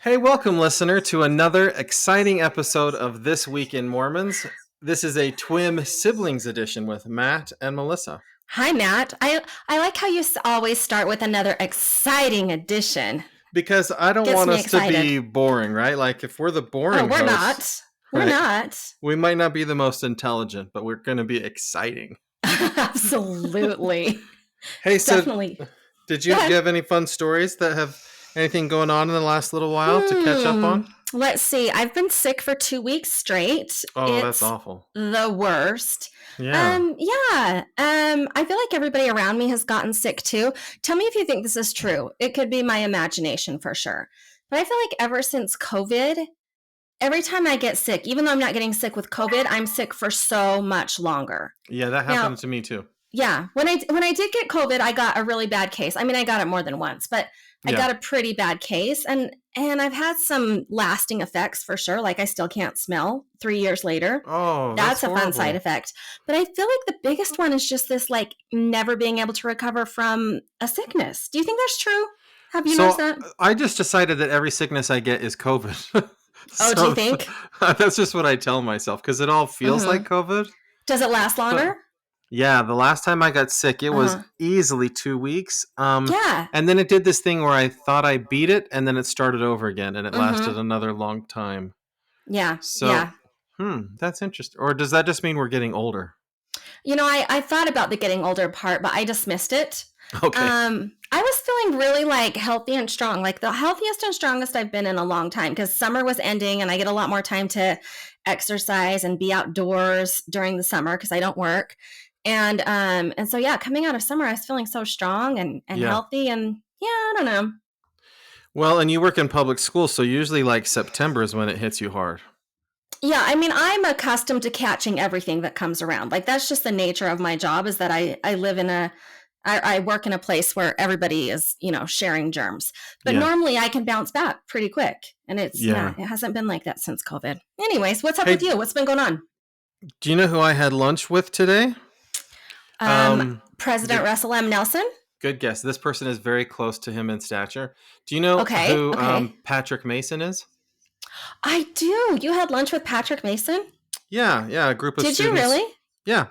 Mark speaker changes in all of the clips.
Speaker 1: Hey, welcome, listener, to another exciting episode of This Week in Mormons. This is a twin siblings edition with Matt and Melissa.
Speaker 2: Hi, Matt. I like how you always start with another exciting edition.
Speaker 1: Because I don't
Speaker 2: Gets
Speaker 1: want
Speaker 2: me
Speaker 1: us to
Speaker 2: excited.
Speaker 1: be boring, right? Like, if we're the
Speaker 2: Oh,
Speaker 1: boring
Speaker 2: we're
Speaker 1: hosts,
Speaker 2: not. We're
Speaker 1: right,
Speaker 2: not.
Speaker 1: we might not be the most intelligent, but we're going to be exciting.
Speaker 2: Absolutely.
Speaker 1: Hey, so
Speaker 2: Definitely.
Speaker 1: do
Speaker 2: Go
Speaker 1: you
Speaker 2: ahead.
Speaker 1: have any fun stories that have anything going on in the last little while to catch up
Speaker 2: Hmm.
Speaker 1: on?
Speaker 2: Let's see. I've been sick for 2 weeks straight.
Speaker 1: Oh, that's
Speaker 2: It's
Speaker 1: awful.
Speaker 2: the worst.
Speaker 1: Yeah.
Speaker 2: Yeah. I feel like everybody around me has gotten sick too. Tell me if you think this is true. It could be my imagination for sure. But I feel like ever since COVID, every time I get sick, even though I'm not getting sick with COVID, I'm sick for so much longer.
Speaker 1: Yeah, that
Speaker 2: Now,
Speaker 1: happened to me too.
Speaker 2: yeah, when I did get COVID, I got a really bad case. I mean, I got it more than once, but I
Speaker 1: Yeah.
Speaker 2: got a pretty bad case, and I've had some lasting effects for sure. Like I still can't smell 3 years later.
Speaker 1: Oh, that's
Speaker 2: That's a fun side
Speaker 1: horrible.
Speaker 2: effect. But I feel like the biggest one is just this like never being able to recover from a sickness. Do you think that's true? Have you noticed
Speaker 1: So
Speaker 2: that?
Speaker 1: I just decided that every sickness I get is COVID.
Speaker 2: Oh, do you
Speaker 1: So
Speaker 2: think?
Speaker 1: that's just what I tell myself because it all feels like
Speaker 2: Mm-hmm.
Speaker 1: COVID.
Speaker 2: Does it last
Speaker 1: But
Speaker 2: longer?
Speaker 1: yeah, the last time I got sick, it was
Speaker 2: Uh-huh.
Speaker 1: easily 2 weeks.
Speaker 2: Yeah.
Speaker 1: And then it did this thing where I thought I beat it, and then it started over again, and it lasted
Speaker 2: Mm-hmm.
Speaker 1: another long time.
Speaker 2: Yeah.
Speaker 1: So,
Speaker 2: Yeah.
Speaker 1: that's interesting. Or does that just mean we're getting older?
Speaker 2: I thought about the getting older part, but I dismissed it.
Speaker 1: Okay.
Speaker 2: I was feeling really like healthy and strong, like the healthiest and strongest I've been in a long time because summer was ending and I get a lot more time to exercise and be outdoors during the summer because I don't work. And so yeah, coming out of summer, I was feeling so strong and
Speaker 1: Yeah.
Speaker 2: healthy and yeah, I don't know.
Speaker 1: Well, and you work in public school, so usually like September is when it hits you hard.
Speaker 2: Yeah, I mean, I'm accustomed to catching everything that comes around. Like that's just the nature of my job is that I live in I work in a place where everybody is, sharing germs. But
Speaker 1: Yeah.
Speaker 2: normally I can bounce back pretty quick. And
Speaker 1: Yeah.
Speaker 2: it hasn't been like that since COVID. Anyways, what's up with
Speaker 1: Hey,
Speaker 2: you? What's been going on?
Speaker 1: do you know who I had lunch with today?
Speaker 2: President
Speaker 1: The
Speaker 2: Russell M. Nelson?
Speaker 1: good guess. This person is very close to him in stature. Do you know
Speaker 2: Okay,
Speaker 1: who
Speaker 2: okay.
Speaker 1: Patrick Mason is?
Speaker 2: I do. You had lunch with Patrick Mason?
Speaker 1: Yeah, yeah, a group of
Speaker 2: Did you
Speaker 1: students.
Speaker 2: really?
Speaker 1: Yeah.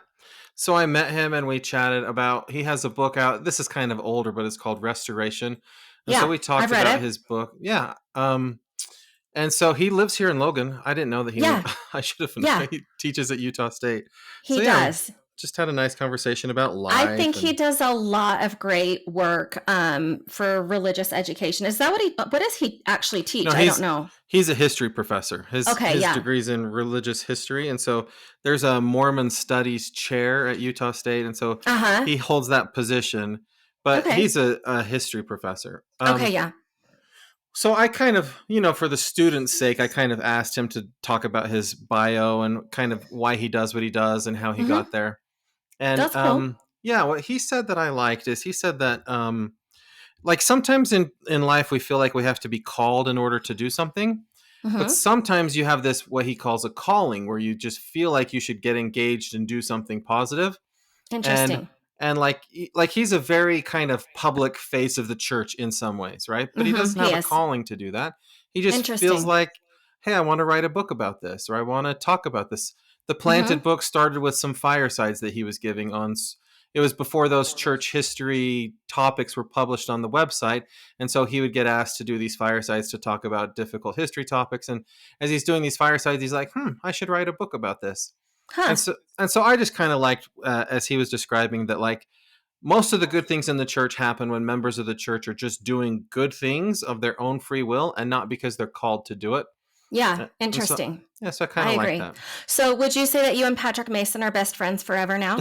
Speaker 1: So I met him and we chatted about he has a book out. This is kind of older, but it's called Restoration. And so
Speaker 2: Yeah,
Speaker 1: we talked
Speaker 2: I've read
Speaker 1: about
Speaker 2: it.
Speaker 1: his book. Yeah. And so he lives here in Logan. I didn't know that he lived.
Speaker 2: Yeah,
Speaker 1: I should have known.
Speaker 2: yeah,
Speaker 1: He teaches at Utah State. So
Speaker 2: he
Speaker 1: yeah,
Speaker 2: does.
Speaker 1: just had a nice conversation about
Speaker 2: I
Speaker 1: life
Speaker 2: think he
Speaker 1: and
Speaker 2: does a lot of great work for religious education. Is that what does he actually
Speaker 1: no,
Speaker 2: teach? I don't know.
Speaker 1: he's a history professor.
Speaker 2: Okay,
Speaker 1: His
Speaker 2: yeah.
Speaker 1: degree's in religious history, and so there's a Mormon studies chair at Utah State, and so
Speaker 2: Uh-huh.
Speaker 1: he holds that position. But
Speaker 2: Okay.
Speaker 1: he's a history professor.
Speaker 2: Okay, yeah.
Speaker 1: So I kind of, for the student's sake, I kind of asked him to talk about his bio and kind of why he does what he does and how he got
Speaker 2: Mhm.
Speaker 1: there. And
Speaker 2: That's cool.
Speaker 1: yeah, what he said that I liked is he said that like sometimes in life we feel like we have to be called in order to do something, but
Speaker 2: Mhm.
Speaker 1: sometimes you have this what he calls a calling where you just feel like you should get engaged and do something positive. and
Speaker 2: Interesting.
Speaker 1: and like he's a very kind of public face of the church in some ways, right? But he
Speaker 2: Mhm.
Speaker 1: doesn't
Speaker 2: He
Speaker 1: have a
Speaker 2: is.
Speaker 1: calling to do that. He just feels
Speaker 2: Interesting.
Speaker 1: like, hey, I want to write a book about this, or I want to talk about this. The planted
Speaker 2: Mhm.
Speaker 1: book started with some firesides that he was giving on it was before those church history topics were published on the website, and so he would get asked to do these firesides to talk about difficult history topics. And as he's doing these firesides, he's like, I should write a book about this.
Speaker 2: Huh.
Speaker 1: And so I just kind of liked, as he was describing, that like most of the good things in the church happen when members of the church are just doing good things of their own free will and not because they're called to do it.
Speaker 2: Yeah,
Speaker 1: And so
Speaker 2: interesting.
Speaker 1: yeah, so I kind
Speaker 2: I
Speaker 1: of like
Speaker 2: agree.
Speaker 1: that.
Speaker 2: So, would you say that you and Patrick Mason are best friends forever now?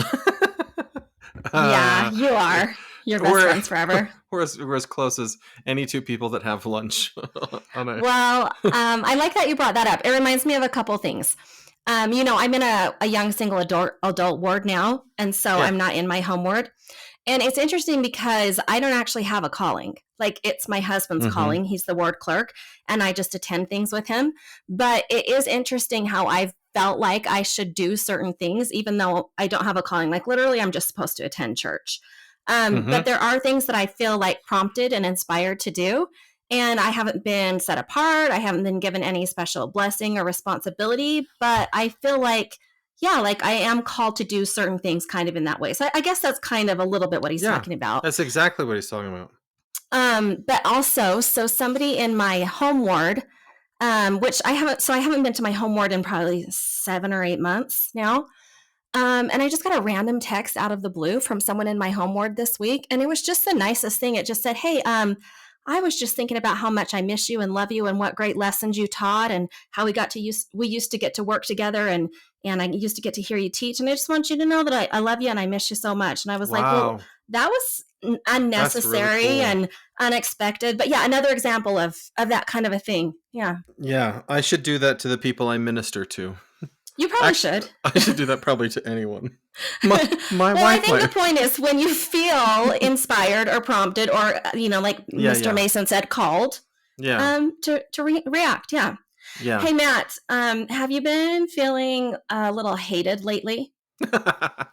Speaker 2: Yeah,
Speaker 1: uh,
Speaker 2: you are. You're best
Speaker 1: we're
Speaker 2: friends forever.
Speaker 1: we're as close as any two people that have lunch on a
Speaker 2: Well, I like that you brought that up. It reminds me of a couple things. I'm in a young single adult ward now, and so
Speaker 1: yeah.
Speaker 2: I'm not in my home ward. And it's interesting because I don't actually have a calling. Like it's my husband's
Speaker 1: Mm-hmm.
Speaker 2: calling. He's the ward clerk, and I just attend things with him. But it is interesting how I've felt like I should do certain things, even though I don't have a calling. Like literally, I'm just supposed to attend church. But
Speaker 1: Mm-hmm.
Speaker 2: there are things that I feel like prompted and inspired to do. and I haven't been set apart. I haven't been given any special blessing or responsibility, but I feel like, yeah, like I am called to do certain things kind of in that way. So I guess that's kind of a little bit what he's
Speaker 1: Yeah,
Speaker 2: talking about.
Speaker 1: that's exactly what he's talking about.
Speaker 2: But also, so somebody in my home ward, which I haven't been to my home ward in probably 7 or 8 months now. And I just got a random text out of the blue from someone in my home ward this week. And it was just the nicest thing. It just said, hey, I was just thinking about how much I miss you and love you and what great lessons you taught and how we used to get to work together and I used to get to hear you teach. And I just want you to know that I love you and I miss you so much. And I was like, well,
Speaker 1: Wow,
Speaker 2: that was
Speaker 1: that's really
Speaker 2: unnecessary
Speaker 1: cool.
Speaker 2: and unexpected. But yeah, another example of that kind of a thing. Yeah.
Speaker 1: Yeah, I should do that to the people I minister to.
Speaker 2: You probably
Speaker 1: Actually,
Speaker 2: should.
Speaker 1: I should do that probably to anyone. My
Speaker 2: Well, I
Speaker 1: wife
Speaker 2: think the
Speaker 1: might.
Speaker 2: point is when you feel inspired or prompted or, like
Speaker 1: Yeah,
Speaker 2: Mr. Mason said, called,
Speaker 1: yeah,
Speaker 2: to react. Yeah.
Speaker 1: yeah.
Speaker 2: Hey, Matt, have you been feeling a little hated lately?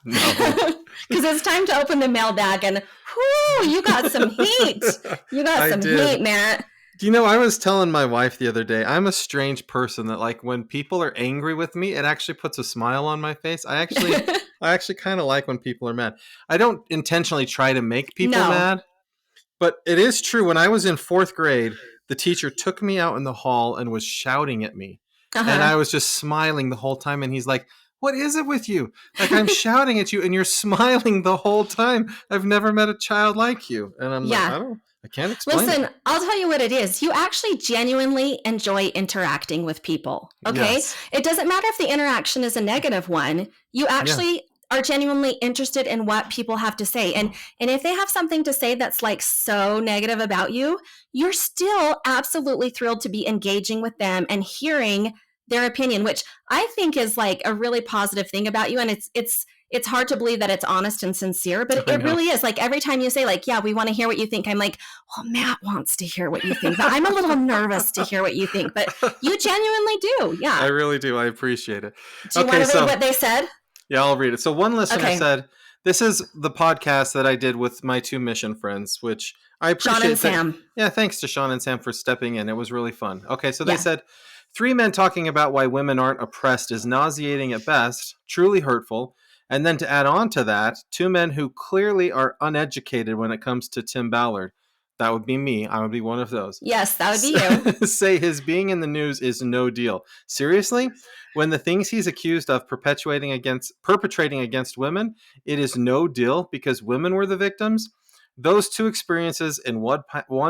Speaker 1: No.
Speaker 2: Because it's time to open the mailbag and, whoo, you got some heat. You got
Speaker 1: I
Speaker 2: some
Speaker 1: did.
Speaker 2: heat, Matt.
Speaker 1: Do you know, I was telling my wife the other day, I'm a strange person that, like, when people are angry with me, it actually puts a smile on my face. I actually kind of like when people are mad. I don't intentionally try to make people
Speaker 2: No.
Speaker 1: mad, but it is true. When I was in 4th grade, the teacher took me out in the hall and was shouting at me. And I
Speaker 2: Uh-huh.
Speaker 1: was just smiling the whole time. And he's like, what is it with you? Like, I'm shouting at you and you're smiling the whole time. I've never met a child like you. And I'm like,
Speaker 2: Yeah.
Speaker 1: I can't explain it.
Speaker 2: Listen, I'll tell you what it is. You actually genuinely enjoy interacting with people. Okay.
Speaker 1: Yes.
Speaker 2: It doesn't matter if the interaction is a negative one. You actually are genuinely interested in what people have to say. And if they have something to say that's like so negative about you, you're still absolutely thrilled to be engaging with them and hearing their opinion, which I think is like a really positive thing about you. And it's hard to believe that it's honest and sincere, but
Speaker 1: I
Speaker 2: it
Speaker 1: know.
Speaker 2: really is. Like every time you say like, yeah, we want to hear what you think, I'm like, well, Matt wants to hear what you think, but I'm a little nervous to hear what you think, but you genuinely do. Yeah.
Speaker 1: I really do. I appreciate it.
Speaker 2: Do you want to read what they said?
Speaker 1: Yeah, I'll read it. So one listener
Speaker 2: Okay.
Speaker 1: said, this is the podcast that I did with my 2 mission friends, which I appreciate.
Speaker 2: Sean and Sam.
Speaker 1: Yeah, thanks to Sean and Sam for stepping in. It was really fun. Okay, so they
Speaker 2: Yeah.
Speaker 1: said, 3 men talking about why women aren't oppressed is nauseating at best, truly hurtful. And then to add on to that, 2 men who clearly are uneducated when it comes to Tim Ballard. That would be me. I would be one of those.
Speaker 2: Yes, that would be you.
Speaker 1: Say his being in the news is no deal. Seriously? When the things he's accused of perpetrating against women, it is no deal because women were the victims? Those 2 experiences in one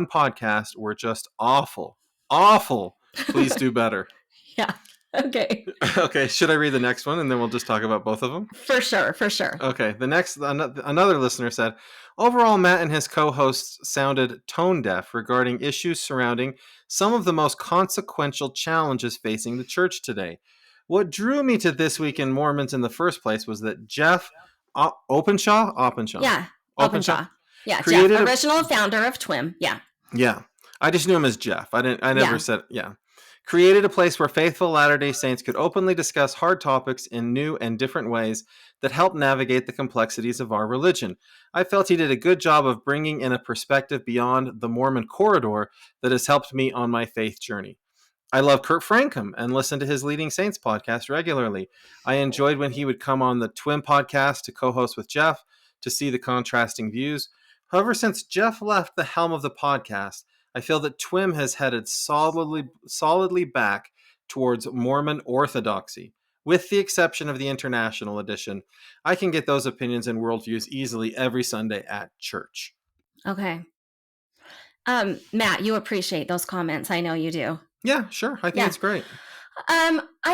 Speaker 1: podcast were just awful. Awful. Please do better.
Speaker 2: Yeah. Okay.
Speaker 1: Okay, should I read the next one and then we'll just talk about both of them?
Speaker 2: For sure. For sure.
Speaker 1: Okay, the next, another listener said, overall, Matt and his co-hosts sounded tone deaf regarding issues surrounding some of the most consequential challenges facing the church today. What drew me to This Week in Mormons in the first place was that Jeff Openshaw?
Speaker 2: Yeah. Openshaw. Yeah.
Speaker 1: Created
Speaker 2: Jeff, original founder of TWIM. Yeah.
Speaker 1: Yeah. I just knew him as Jeff. I never
Speaker 2: Yeah.
Speaker 1: said, yeah. Created a place where faithful Latter-day Saints could openly discuss hard topics in new and different ways that help navigate the complexities of our religion. I felt he did a good job of bringing in a perspective beyond the Mormon corridor that has helped me on my faith journey. I love Kurt Frankham and listen to his Leading Saints podcast regularly. I enjoyed when he would come on the Twin podcast to co-host with Jeff to see the contrasting views. However, since Jeff left the helm of the podcast, I feel that TWIM has headed solidly back towards Mormon orthodoxy. With the exception of the international edition, I can get those opinions and worldviews easily every Sunday at church.
Speaker 2: Okay. Matt, you appreciate those comments. I know you do.
Speaker 1: Yeah, sure. I think it's great.
Speaker 2: I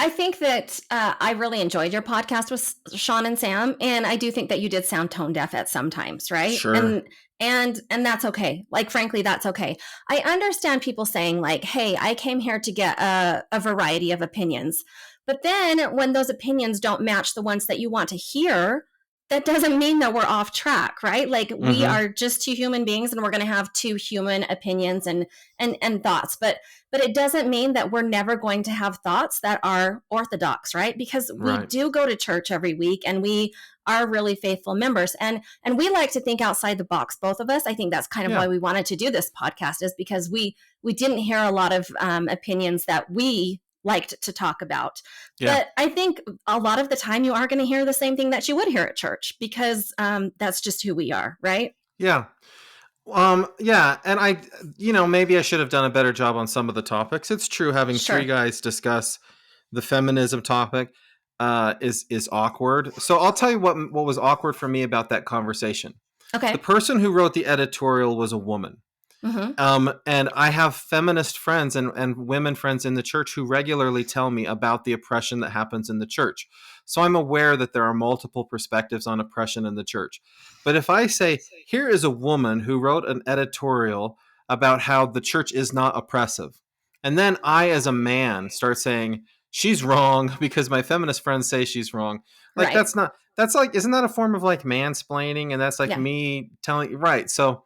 Speaker 2: think that I really enjoyed your podcast with Sean and Sam, and I do think that you did sound tone deaf at some times, right?
Speaker 1: Sure.
Speaker 2: And that's okay. Like, frankly, that's okay. I understand people saying like, "Hey, I came here to get a variety of opinions," but then when those opinions don't match the ones that you want to hear, that doesn't mean that we're off track, right? Like we
Speaker 1: Mm-hmm.
Speaker 2: are just two human beings and we're going to have two human opinions and thoughts. But it doesn't mean that we're never going to have thoughts that are orthodox, right? Because we
Speaker 1: Right.
Speaker 2: do go to church every week and we are really faithful members. And we like to think outside the box, both of us. I think that's kind of
Speaker 1: Yeah.
Speaker 2: why we wanted to do this podcast, is because we didn't hear a lot of opinions that we liked to talk about.
Speaker 1: Yeah.
Speaker 2: But I think a lot of the time you are going to hear the same thing that you would hear at church, because that's just who we are, right?
Speaker 1: Yeah. Yeah, and maybe I should have done a better job on some of the topics. It's true, having three
Speaker 2: Sure.
Speaker 1: guys discuss the feminism topic is awkward. So I'll tell you what was awkward for me about that conversation. The
Speaker 2: Okay.
Speaker 1: person who wrote the editorial was a woman.
Speaker 2: Mm-hmm.
Speaker 1: And I have feminist friends and women friends in the church who regularly tell me about the oppression that happens in the church. So I'm aware that there are multiple perspectives on oppression in the church. But if I say, here is a woman who wrote an editorial about how the church is not oppressive, and then I, as a man, start saying, she's wrong because my feminist friends say she's wrong. Like,
Speaker 2: Right.
Speaker 1: that's like, isn't that a form of like mansplaining? And that's like
Speaker 2: Yeah.
Speaker 1: me telling you, right. So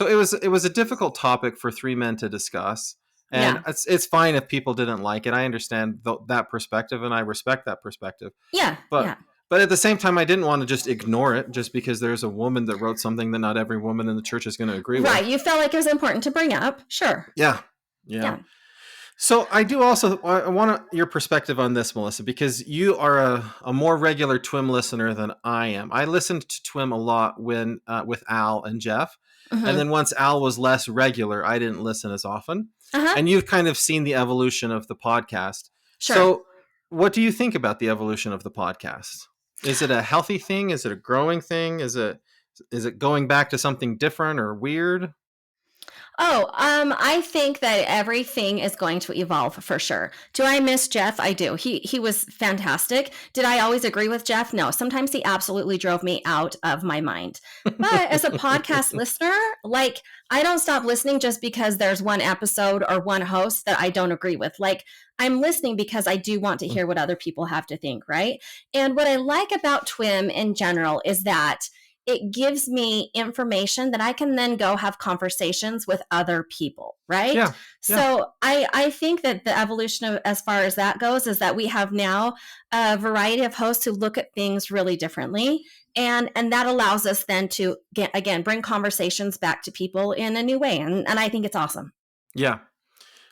Speaker 1: it was a difficult topic for three men to discuss, and
Speaker 2: Yeah.
Speaker 1: it's fine if people didn't like it. I understand that perspective, and I respect that perspective.
Speaker 2: Yeah.
Speaker 1: But
Speaker 2: Yeah.
Speaker 1: but at the same time, I didn't want to just ignore it just because there's a woman that wrote something that not every woman in the church is going to agree with.
Speaker 2: Right. You felt like it was important to bring up. Sure.
Speaker 1: Yeah, yeah.
Speaker 2: Yeah.
Speaker 1: So I want your perspective on this, Melissa, because you are a more regular TWIM listener than I am. I listened to TWIM a lot when with Al and Jeff. And
Speaker 2: Mm-hmm.
Speaker 1: then once Al was less regular, I didn't listen as often.
Speaker 2: Uh-huh.
Speaker 1: And you've kind of seen the evolution of the podcast.
Speaker 2: Sure.
Speaker 1: So what do you think about the evolution of the podcast? Is it a healthy thing? Is it a growing thing? Is it going back to something different or weird?
Speaker 2: Oh, I think that everything is going to evolve for sure. Do I miss Jeff? I do. He was fantastic. Did I always agree with Jeff? No. Sometimes he absolutely drove me out of my mind. But as a podcast listener, like I don't stop listening just because there's one episode or one host that I don't agree with. Like I'm listening because I do want to hear what other people have to think, right? And what I like about TWIM in general is that it gives me information that I can then go have conversations with other people, right?
Speaker 1: Yeah. Yeah.
Speaker 2: So I think that the evolution of, as far as that goes, is that we have now a variety of hosts who look at things really differently. And that allows us then to get, again, bring conversations back to people in a new way. And I think it's awesome.
Speaker 1: Yeah.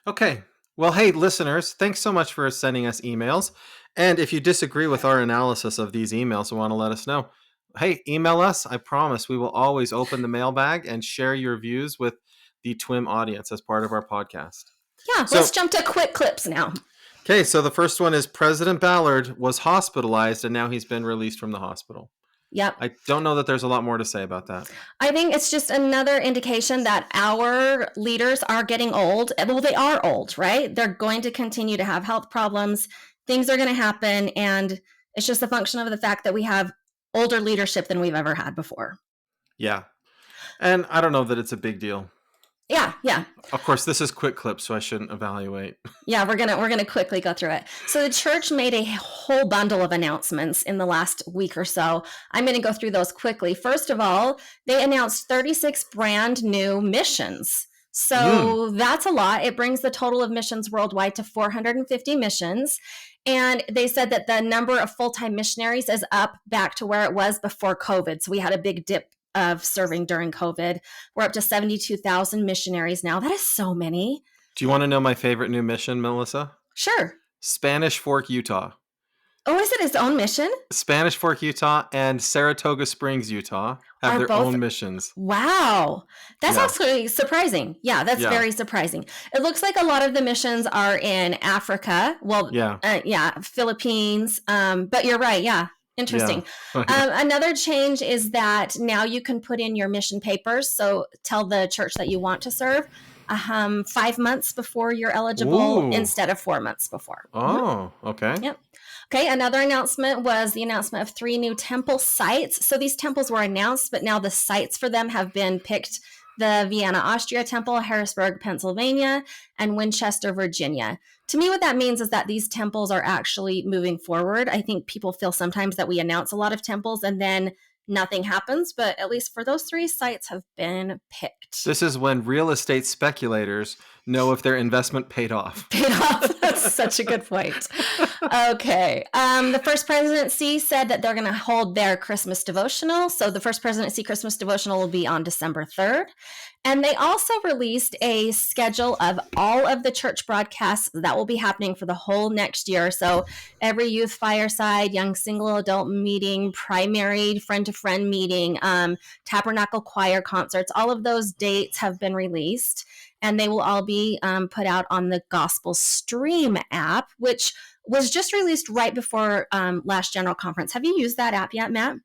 Speaker 1: Okay. Well, hey, listeners, thanks so much for sending us emails. And if you disagree with our analysis of these emails and want to let us know, hey, email us. I promise we will always open the mailbag and share your views with the TWIM audience as part of our podcast.
Speaker 2: Yeah,
Speaker 1: So-
Speaker 2: let's jump to quick clips now.
Speaker 1: Okay, so the first one is President Ballard was hospitalized and now he's been released from the hospital.
Speaker 2: Yep.
Speaker 1: I don't know that there's a lot more to say about that.
Speaker 2: I think it's just another indication that our leaders are getting old. Well, they are old, right? They're going to continue to have health problems. Things are going to happen. And it's just a function of the fact that we have older leadership than we've ever had before.
Speaker 1: Yeah. And I don't know that it's a big deal.
Speaker 2: Yeah, yeah.
Speaker 1: Of course, this is quick clips, so I shouldn't evaluate.
Speaker 2: Yeah, we're gonna quickly go through it. So the church made a whole bundle of announcements in the last week or so. I'm gonna go through those quickly. First of all, they announced 36 brand new missions. So that's a lot. It brings the total of missions worldwide to 450 missions. And they said that the number of full-time missionaries is up back to where it was before COVID. So we had a big dip of serving during COVID. We're up to 72,000 missionaries now. That is so many.
Speaker 1: Do you want to know my favorite new mission, Melissa?
Speaker 2: Sure.
Speaker 1: Spanish Fork, Utah.
Speaker 2: Oh, is it its own mission?
Speaker 1: Spanish Fork, Utah, and Saratoga Springs, Utah have
Speaker 2: Are
Speaker 1: their
Speaker 2: both-
Speaker 1: own missions.
Speaker 2: Wow. That's
Speaker 1: Yeah.
Speaker 2: actually surprising. Yeah, that's
Speaker 1: Yeah.
Speaker 2: very surprising. It looks like a lot of the missions are in Africa. Well,
Speaker 1: Yeah.
Speaker 2: Philippines. But you're right. Yeah. Interesting. Another change is that now you can put in your mission papers. So tell the church that you want to serve 5 months before you're eligible
Speaker 1: Ooh.
Speaker 2: instead of 4 months before.
Speaker 1: Oh, okay.
Speaker 2: Yep. Okay, another announcement was the announcement of 3 new temple sites. So these temples were announced, but now the sites for them have been picked: the Vienna, Austria temple, Harrisburg, Pennsylvania, and Winchester, Virginia. To me, what that means is that these temples are actually moving forward. I think people feel sometimes that we announce a lot of temples and then nothing happens. But at least for those 3 sites have been picked.
Speaker 1: This is when real estate speculators know if their investment paid off.
Speaker 2: Paid off. That's such a good point. Okay. The First Presidency said that they're going to hold their Christmas devotional. So the First Presidency Christmas devotional will be on December 3rd. And they also released a schedule of all of the church broadcasts that will be happening for the whole next year. So every youth fireside, young single adult meeting, primary friend to friend meeting, tabernacle choir concerts, all of those dates have been released. And they will all be put out on the Gospel Stream app, which was just released right before last General Conference. Have you used that app yet, Matt?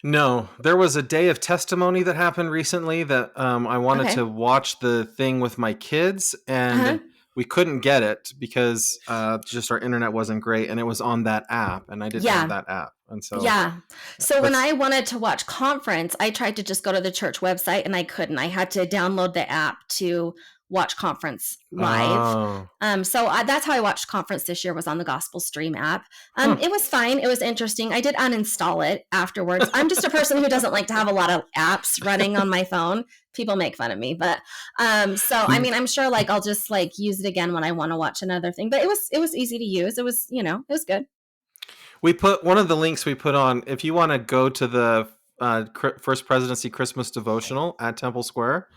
Speaker 1: No, there was a day of testimony that happened recently that I wanted
Speaker 2: Okay.
Speaker 1: to watch the thing with my kids,
Speaker 2: Uh-huh.
Speaker 1: and we couldn't get it because just our internet wasn't great, and it was on that app, and I didn't have
Speaker 2: Yeah.
Speaker 1: that app, and so
Speaker 2: Yeah. So when
Speaker 1: that's
Speaker 2: I wanted to watch conference, I tried to just go to the church website and I couldn't. I had to download the app to watch conference live.
Speaker 1: oh,
Speaker 2: That's how I watched conference this year was on the Gospel Stream app.
Speaker 1: huh.
Speaker 2: It was fine. It was interesting. I did uninstall it afterwards. I'm just a person who doesn't like to have a lot of apps running on my phone. People make fun of me, but I mean, I'm sure like I'll just like use it again when I want to watch another thing. But it was easy to use. It was it was good.
Speaker 1: We put one of the links we put on. If you want to go to the First Presidency Christmas devotional at Temple Square,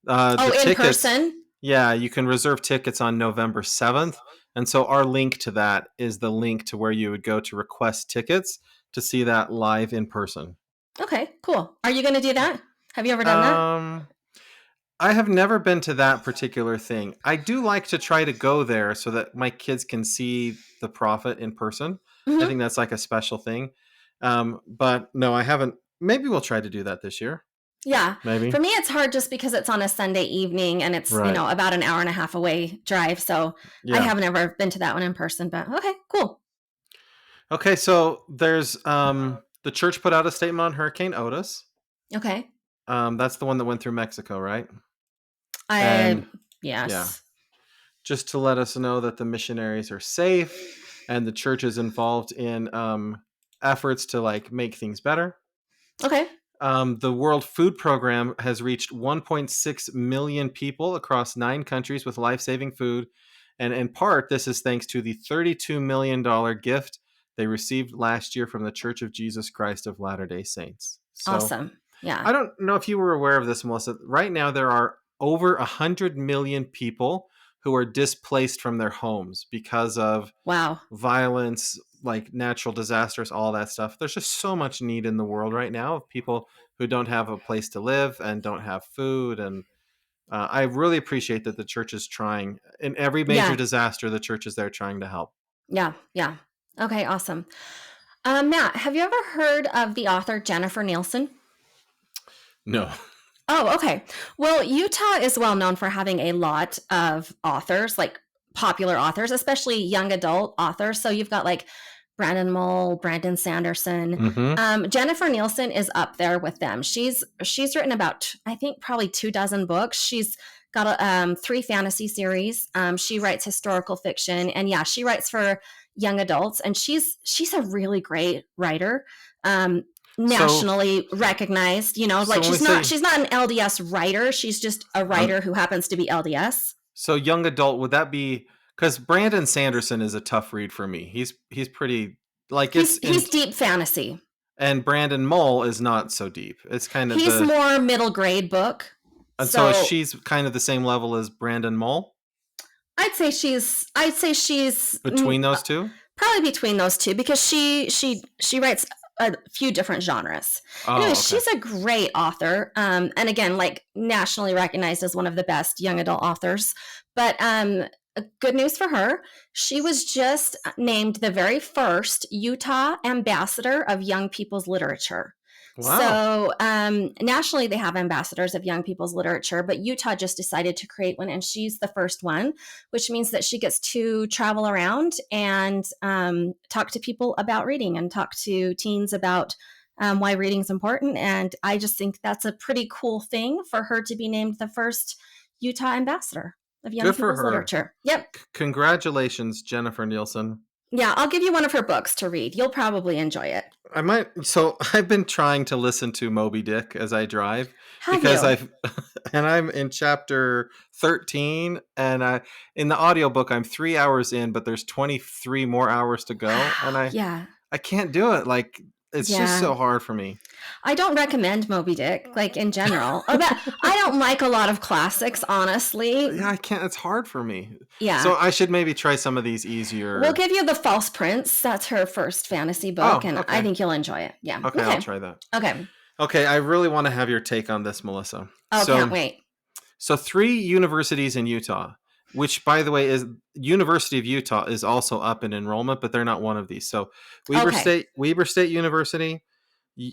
Speaker 1: the
Speaker 2: Oh, in
Speaker 1: tickets.
Speaker 2: person.
Speaker 1: Yeah, you can reserve tickets on November 7th. And so our link to that is the link to where you would go to request tickets to see that live in person.
Speaker 2: Okay, cool. Are you going to do that? Have you ever done that?
Speaker 1: Um, I have never been to that particular thing. I do like to try to go there so that my kids can see the prophet in person. I
Speaker 2: Hmm.
Speaker 1: think that's like a special thing. But no, I haven't. Maybe we'll try to do that this year.
Speaker 2: Yeah.
Speaker 1: Maybe.
Speaker 2: For me, it's hard just because it's on a Sunday evening and it's,
Speaker 1: Right.
Speaker 2: about an hour and a half away drive. So I
Speaker 1: Yeah.
Speaker 2: haven't ever been to that one in person, but okay, cool.
Speaker 1: Okay, so there's the church put out a statement on Hurricane Otis.
Speaker 2: Okay.
Speaker 1: That's the one that went through Mexico, right?
Speaker 2: I,
Speaker 1: And yeah,
Speaker 2: yes.
Speaker 1: just to let us know that the missionaries are safe and the church is involved in efforts to like make things better.
Speaker 2: Okay.
Speaker 1: The World Food Program has reached 1.6 million people across 9 countries with life-saving food. And in part, this is thanks to the $32 million gift they received last year from the Church of Jesus Christ of Latter-day Saints. So
Speaker 2: Awesome. Yeah.
Speaker 1: I don't know if you were aware of this, Melissa. Right now, there are over 100 million people who are displaced from their homes because of
Speaker 2: Wow.
Speaker 1: violence, like natural disasters, all that stuff. There's just so much need in the world right now of people who don't have a place to live and don't have food. And I really appreciate that the church is trying. In every major
Speaker 2: Yeah.
Speaker 1: disaster, the church is there trying to help.
Speaker 2: Yeah. Yeah. Okay. Awesome. Matt, have you ever heard of the author Jennifer Nielsen?
Speaker 1: No.
Speaker 2: Oh, okay. Well, Utah is well known for having a lot of authors, like popular authors, especially young adult authors. So you've got like Brandon Mull, Brandon Sanderson.
Speaker 1: Mm-hmm.
Speaker 2: Jennifer Nielsen is up there with them. She's written about I think probably 24 books. She's got 3 fantasy series. She writes historical fiction, and yeah, she writes for young adults. And she's a really great writer.
Speaker 1: So,
Speaker 2: Nationally recognized,
Speaker 1: so
Speaker 2: like
Speaker 1: when we
Speaker 2: she's not
Speaker 1: say
Speaker 2: she's not an LDS writer. She's just a
Speaker 1: um,
Speaker 2: writer who happens to be LDS.
Speaker 1: so young adult, would that be because Brandon Sanderson is a tough read for me. He's pretty like it's in
Speaker 2: He's deep fantasy.
Speaker 1: and Brandon Mull is not so deep. It's kind of
Speaker 2: He's
Speaker 1: the
Speaker 2: more middle grade book.
Speaker 1: and so
Speaker 2: So
Speaker 1: she's kind of the same level as Brandon Mull
Speaker 2: I'd say she's
Speaker 1: between those two.
Speaker 2: probably between those two because she writes a few different genres. Anyway,
Speaker 1: Oh, okay.
Speaker 2: she's a great author, and again, like nationally recognized as one of the best young adult authors. But good news for her, she was just named the very first Utah Ambassador of Young People's Literature.
Speaker 1: Wow.
Speaker 2: So nationally, they have ambassadors of young people's literature, but Utah just decided to create one, and she's the first one, which means that she gets to travel around and talk to people about reading and talk to teens about why reading is important. And I just think that's a pretty cool thing for her to be named the first Utah ambassador of young
Speaker 1: Good for
Speaker 2: people's
Speaker 1: her.
Speaker 2: literature. Yep.
Speaker 1: Congratulations, Jennifer Nielsen.
Speaker 2: Yeah, I'll give you one of her books to read. You'll probably enjoy it.
Speaker 1: I might. So I've been trying to listen to Moby Dick as I drive
Speaker 2: Have
Speaker 1: because
Speaker 2: you?
Speaker 1: I've and I'm in chapter 13 and in the audiobook I'm 3 hours in, but there's 23 more hours to go and
Speaker 2: Wow. Yeah.
Speaker 1: I can't do it. Like it's just
Speaker 2: Yeah.
Speaker 1: so hard for me.
Speaker 2: I don't recommend Moby Dick, like in general. Oh, but I don't like a lot of classics, honestly.
Speaker 1: Yeah, I can't. It's hard for me.
Speaker 2: Yeah.
Speaker 1: So I should maybe try some of these
Speaker 2: We'll
Speaker 1: easier.
Speaker 2: give you The False Prince. That's her first fantasy book,
Speaker 1: Oh,
Speaker 2: and I
Speaker 1: okay.
Speaker 2: think you'll enjoy it. Yeah.
Speaker 1: Okay, I'll
Speaker 2: Okay.
Speaker 1: try that.
Speaker 2: Okay.
Speaker 1: Okay, I really want to have your take on this, Melissa.
Speaker 2: Oh, can't wait.
Speaker 1: So three universities in Utah, which by the way is University of Utah is also up in enrollment, but they're not one of these. So
Speaker 2: Okay.
Speaker 1: Weber State University,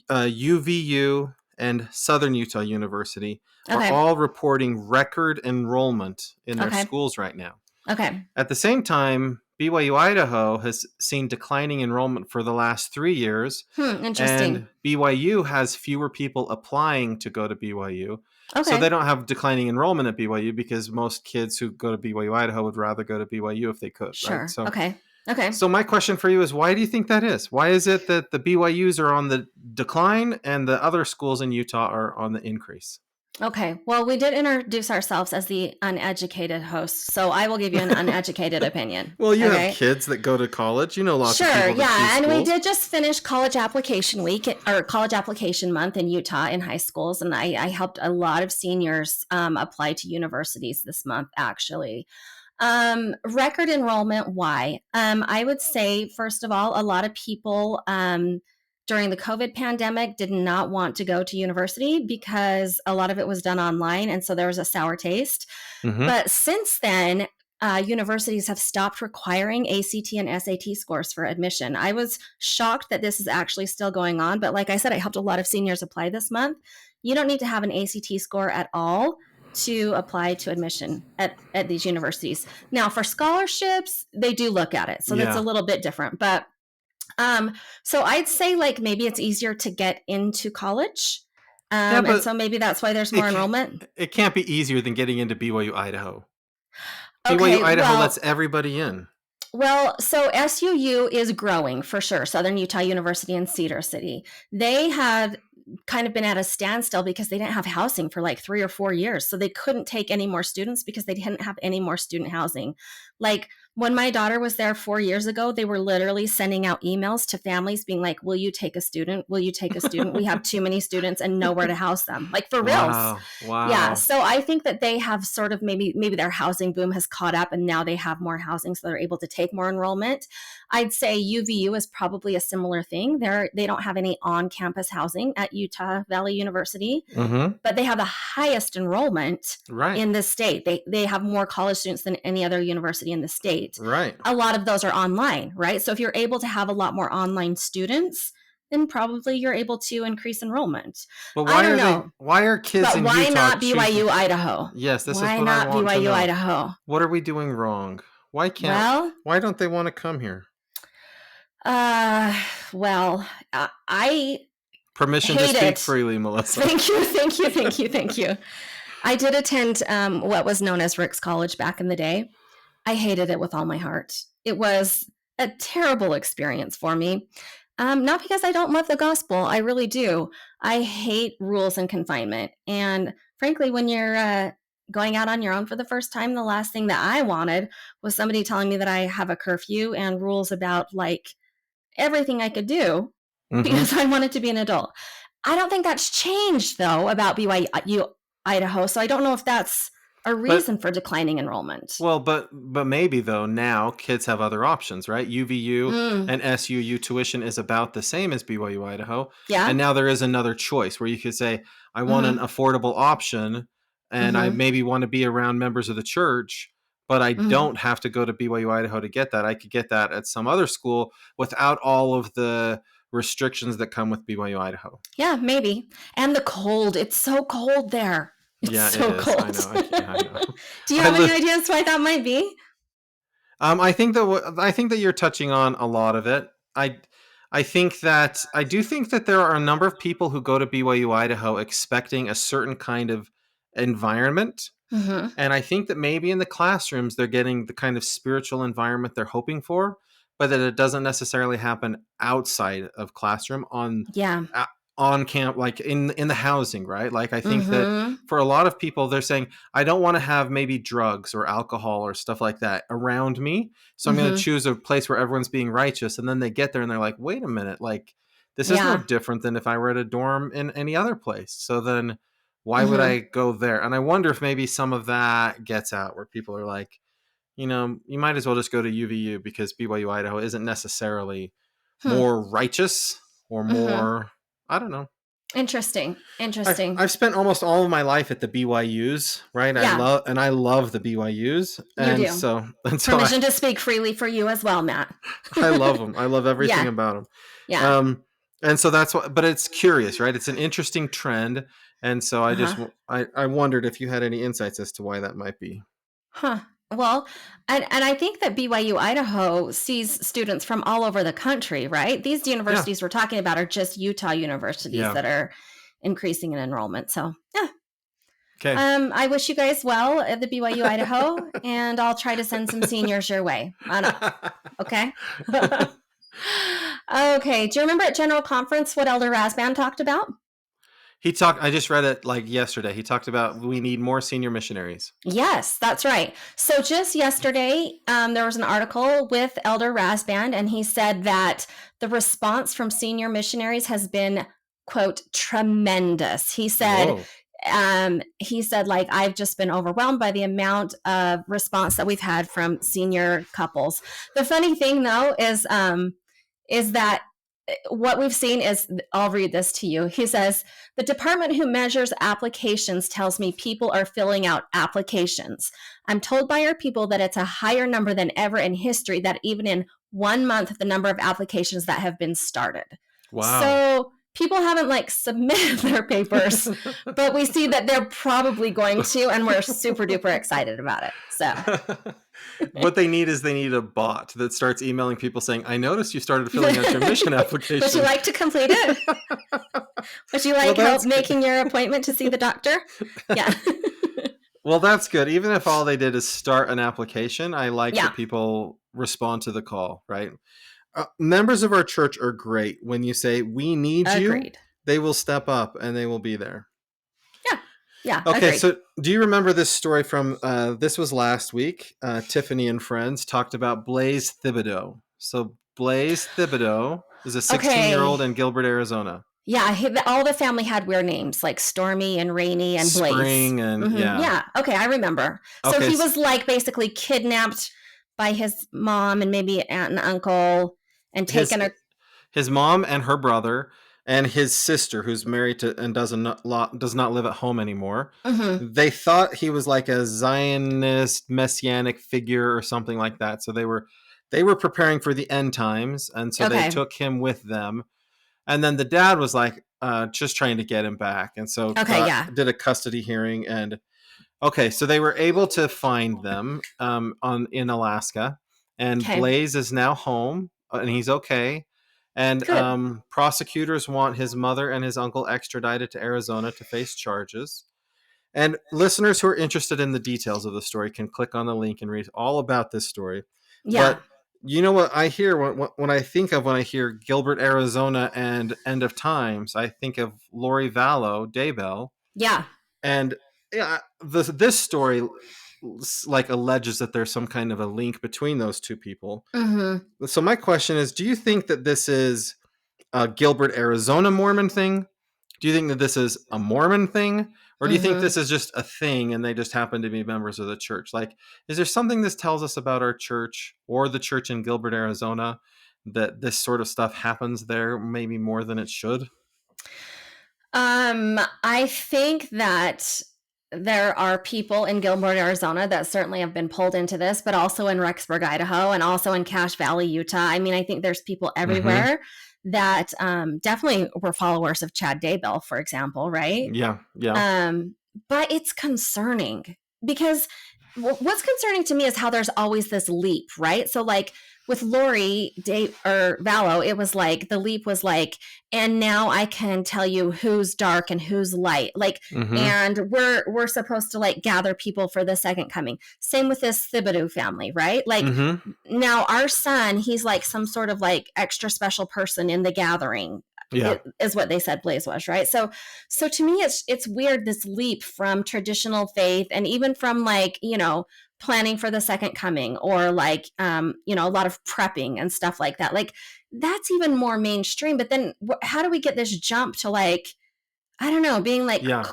Speaker 1: UVU, and Southern Utah University are
Speaker 2: Okay.
Speaker 1: all reporting record enrollment in their
Speaker 2: Okay.
Speaker 1: schools right now.
Speaker 2: Okay.
Speaker 1: At the same time, BYU Idaho has seen declining enrollment for the last 3 years, and
Speaker 2: Interesting.
Speaker 1: BYU has fewer people applying to go to BYU. So they
Speaker 2: Okay.
Speaker 1: don't have declining enrollment at BYU because most kids who go to BYU Idaho would rather go to BYU if they could, right?
Speaker 2: Sure.
Speaker 1: So
Speaker 2: Okay. Okay.
Speaker 1: so my question for you is why do you think that is? Why is it that the BYUs are on the decline and the other schools in Utah are on the increase?
Speaker 2: Okay. Well, we did introduce ourselves as the uneducated host, so I will give you an uneducated opinion.
Speaker 1: Well, you have
Speaker 2: Okay.
Speaker 1: kids that go to college. You know lots of
Speaker 2: Sure,
Speaker 1: people that choose
Speaker 2: yeah. And we
Speaker 1: schools.
Speaker 2: did just finish college application week or college application month in Utah in high schools. And I helped a lot of seniors apply to universities this month, actually. Record enrollment, why? I would say, first of all, a lot of people during the COVID pandemic did not want to go to university because a lot of it was done online. And so there was a sour taste.
Speaker 1: Mm-hmm.
Speaker 2: But since then, universities have stopped requiring ACT and SAT scores for admission. I was shocked that this is actually still going on. But like I said, I helped a lot of seniors apply this month. You don't need to have an ACT score at all to apply to admission at these universities. Now, for scholarships, they do look at it. So that's a
Speaker 1: Yeah.
Speaker 2: little bit different. But so I'd say like maybe it's easier to get into college.
Speaker 1: Yeah,
Speaker 2: And
Speaker 1: but
Speaker 2: so maybe that's why there's more
Speaker 1: it can't,
Speaker 2: enrollment.
Speaker 1: it can't be easier than getting into BYU Idaho. BYU
Speaker 2: Okay,
Speaker 1: Idaho lets
Speaker 2: well,
Speaker 1: everybody in.
Speaker 2: so SUU is growing for sure. Southern Utah University in Cedar City. They had kind of been at a standstill because they didn't have housing for like 3 or 4 years. So they couldn't take any more students because they didn't have any more student housing. Like when my daughter was there 4 years ago, they were literally sending out emails to families being like, will you take a student? Will you take a student? We have too many students and nowhere to house them. Like for reals.
Speaker 1: Wow.
Speaker 2: Yeah.
Speaker 1: Wow.
Speaker 2: So I think that they have sort of maybe their housing boom has caught up and now they have more housing. So they're able to take more enrollment. I'd say UVU is probably a similar thing. They don't have any on-campus housing at Utah Valley University,
Speaker 1: Mm-hmm.
Speaker 2: but they have the highest enrollment
Speaker 1: Right.
Speaker 2: in the state. They have more college students than any other university in the state.
Speaker 1: Right.
Speaker 2: A lot of those are online, right? So if you're able to have a lot more online students, then probably you're able to increase enrollment.
Speaker 1: But
Speaker 2: I
Speaker 1: why
Speaker 2: don't
Speaker 1: are they
Speaker 2: know.
Speaker 1: why are kids
Speaker 2: But
Speaker 1: in
Speaker 2: why
Speaker 1: Utah
Speaker 2: not
Speaker 1: choosing?
Speaker 2: BYU Idaho?
Speaker 1: Yes, this is
Speaker 2: Why
Speaker 1: what I
Speaker 2: not
Speaker 1: want to
Speaker 2: BYU
Speaker 1: know.
Speaker 2: Idaho?
Speaker 1: What are we doing wrong?
Speaker 2: Well,
Speaker 1: Why don't they want to come here?
Speaker 2: uh, well, I
Speaker 1: Permission to
Speaker 2: hate
Speaker 1: speak
Speaker 2: it.
Speaker 1: freely, Melissa.
Speaker 2: Thank you, thank you, thank you, thank you. I did attend what was known as Rick's College back in the day. I hated it with all my heart. It was a terrible experience for me. Not because I don't love the gospel, I really do. I hate rules and confinement. And frankly, when you're going out on your own for the first time, the last thing that I wanted was somebody telling me that I have a curfew and rules about like everything I could do
Speaker 1: Mm-hmm.
Speaker 2: because I wanted to be an adult. I don't think that's changed though about BYU Idaho. So I don't know if that's a
Speaker 1: But
Speaker 2: reason for declining enrollment.
Speaker 1: well, but maybe though now kids have other options, right? UVU
Speaker 2: Mm,
Speaker 1: and SUU tuition is about the same as BYU Idaho, and
Speaker 2: yeah.
Speaker 1: now there is another choice where you could say, I want an
Speaker 2: Mm-hmm.
Speaker 1: affordable option, and I
Speaker 2: Mm-hmm.
Speaker 1: maybe want to be around members of the church, but I
Speaker 2: Mm-hmm.
Speaker 1: don't have to go to BYU Idaho to get that. I could get that at some other school without all of the restrictions that come with BYU Idaho.
Speaker 2: Yeah, maybe. And the cold. It's so cold there. It's
Speaker 1: Yeah, it
Speaker 2: so
Speaker 1: is. I
Speaker 2: cold.
Speaker 1: know. Yeah, I know.
Speaker 2: Do you
Speaker 1: I
Speaker 2: have any
Speaker 1: live.
Speaker 2: ideas why that might be?
Speaker 1: I think that you're touching on a lot of it. I do think that there are a number of people who go to BYU Idaho expecting a certain kind of environment,
Speaker 2: Mm-hmm.
Speaker 1: and I think that maybe in the classrooms they're getting the kind of spiritual environment they're hoping for, but that it doesn't necessarily happen outside of classroom
Speaker 2: Yeah.
Speaker 1: on camp, like in the housing, right? Like I think that
Speaker 2: Mm-hmm.
Speaker 1: for a lot of people, they're saying, I don't want to have maybe drugs or alcohol or stuff like that around me, so I'm going to
Speaker 2: Mm-hmm.
Speaker 1: choose a place where everyone's being righteous. And then they get there and they're like, wait a minute, like this is no
Speaker 2: Yeah.
Speaker 1: different than if I were at a dorm in any other place. So then why would
Speaker 2: Mm-hmm.
Speaker 1: I go there? And I wonder if maybe some of that gets out where people are like, you might as well just go to UVU because BYU Idaho isn't necessarily
Speaker 2: Hmm.
Speaker 1: more righteous or
Speaker 2: Mm-hmm.
Speaker 1: more, I don't know.
Speaker 2: Interesting.
Speaker 1: I've
Speaker 2: Interesting.
Speaker 1: I've spent almost all of my life at the BYU's, right?
Speaker 2: Yeah,
Speaker 1: I love the BYU's,
Speaker 2: you
Speaker 1: and
Speaker 2: do.
Speaker 1: so and so
Speaker 2: Permission to speak freely for you as well, Matt.
Speaker 1: I love them. I love everything
Speaker 2: Yeah.
Speaker 1: about them.
Speaker 2: Yeah.
Speaker 1: Um, and so that's what. But it's curious, right? It's an interesting trend, and so
Speaker 2: Uh-huh.
Speaker 1: I wondered if you had any insights as to why that might be.
Speaker 2: Huh. Well, and I think that BYU Idaho sees students from all over the country, right? These
Speaker 1: Yeah,
Speaker 2: universities we're talking about are just Utah universities
Speaker 1: yeah.
Speaker 2: that are increasing in enrollment. So, yeah.
Speaker 1: Okay.
Speaker 2: I wish you guys well at the BYU Idaho, and I'll try to send some seniors your way. Okay. Okay. Do you remember at General Conference what Elder Rasband talked about?
Speaker 1: He talked. I just read it like yesterday. He talked about we need more senior missionaries.
Speaker 2: Yes, that's right. So just yesterday, there was an article with Elder Rasband, and he said that the response from senior missionaries has been, quote, tremendous.
Speaker 1: Whoa.
Speaker 2: He said, like, I've just been overwhelmed by the amount of response that we've had from senior couples. The funny thing, though, is that what we've seen is, I'll read this to you. He says, the department who measures applications tells me people are filling out applications. I'm told by our people that it's a higher number than ever in history, that even in 1 month, the number of applications that have been started.
Speaker 1: Wow.
Speaker 2: So people haven't like submitted their papers, but we see that they're probably going to, and we're super duper excited about it. So
Speaker 1: What they need a bot that starts emailing people saying, I noticed you started filling out your mission
Speaker 2: would you
Speaker 1: application.
Speaker 2: like to complete it? Would you
Speaker 1: Well,
Speaker 2: like help
Speaker 1: that's good.
Speaker 2: making your appointment to see the doctor? Yeah.
Speaker 1: Well, that's good. Even if all they did is start an application, I like that
Speaker 2: Yeah.
Speaker 1: people respond to the call, right? Members of our church are great. When you say, we need you,
Speaker 2: Agreed.
Speaker 1: they will step up and they will be there.
Speaker 2: Yeah. Yeah.
Speaker 1: Okay,
Speaker 2: Agreed.
Speaker 1: so do you remember this story from this was last week? Tiffany and friends talked about Blaze Thibodeau. So Blaze Thibodeau is a 16-year-old
Speaker 2: Okay.
Speaker 1: in Gilbert, Arizona.
Speaker 2: Yeah. All the family had weird names like Stormy and Rainy and Blaze.
Speaker 1: Spring and yeah.
Speaker 2: Yeah. Okay. I remember. So
Speaker 1: Okay,
Speaker 2: he was like basically kidnapped by his mom and maybe aunt and uncle and
Speaker 1: his
Speaker 2: taken a.
Speaker 1: his mom and her brother and his sister, who's married to and does not live at home anymore.
Speaker 2: Mm-hmm.
Speaker 1: They thought he was like a Zionist messianic figure or something like that. So they were preparing for the end times, and so they
Speaker 2: Okay.
Speaker 1: took him with them. And then the dad was like, just trying to get him back, and so
Speaker 2: Okay. Yeah.
Speaker 1: did a custody hearing. And okay, so they were able to find them on in Alaska, and
Speaker 2: Okay.
Speaker 1: Blaze is now home, and he's okay. And
Speaker 2: Good.
Speaker 1: prosecutors want his mother and his uncle extradited to Arizona to face charges. And listeners who are interested in the details of the story can click on the link and read all about this story.
Speaker 2: Yeah.
Speaker 1: But you know what I hear when I think of when I hear Gilbert, Arizona, and End of Times, I think of Lori Vallow, Daybell,
Speaker 2: Yeah.
Speaker 1: and yeah, this story like alleges that there's some kind of a link between those two people.
Speaker 2: Mm-hmm.
Speaker 1: So my question is, do you think that this is a Gilbert, Arizona Mormon thing? Do you think that this is a Mormon thing? Or do you think
Speaker 2: Mm-hmm.
Speaker 1: this is just a thing and they just happen to be members of the church? Like, is there something this tells us about our church or the church in Gilbert, Arizona, that this sort of stuff happens there maybe more than it should?
Speaker 2: I think that there are people in Gilbert, Arizona that certainly have been pulled into this, but also in Rexburg, Idaho, and also in Cache Valley, Utah. I mean, I think there's people
Speaker 1: Mm-hmm.
Speaker 2: everywhere that definitely were followers of Chad Daybell, for example, right?
Speaker 1: Yeah, yeah.
Speaker 2: Um, but it's concerning because what's concerning to me is how there's always this leap, right? So like with Lori Day or Vallow, it was like the leap was like, and now I can tell you who's dark and who's light. Like,
Speaker 1: Mm-hmm.
Speaker 2: and we're supposed to like gather people for the second coming. Same with this Thibodeau family, right? Like
Speaker 1: Mm-hmm.
Speaker 2: now our son, he's like some sort of like extra special person in the gathering.
Speaker 1: Yeah.
Speaker 2: It is what they said Blaze was, right? So to me it's weird, this leap from traditional faith and even from like, planning for the second coming, or like a lot of prepping and stuff like that. Like that's even more mainstream, but then how do we get this jump to like, I don't know, being like,
Speaker 1: Yeah.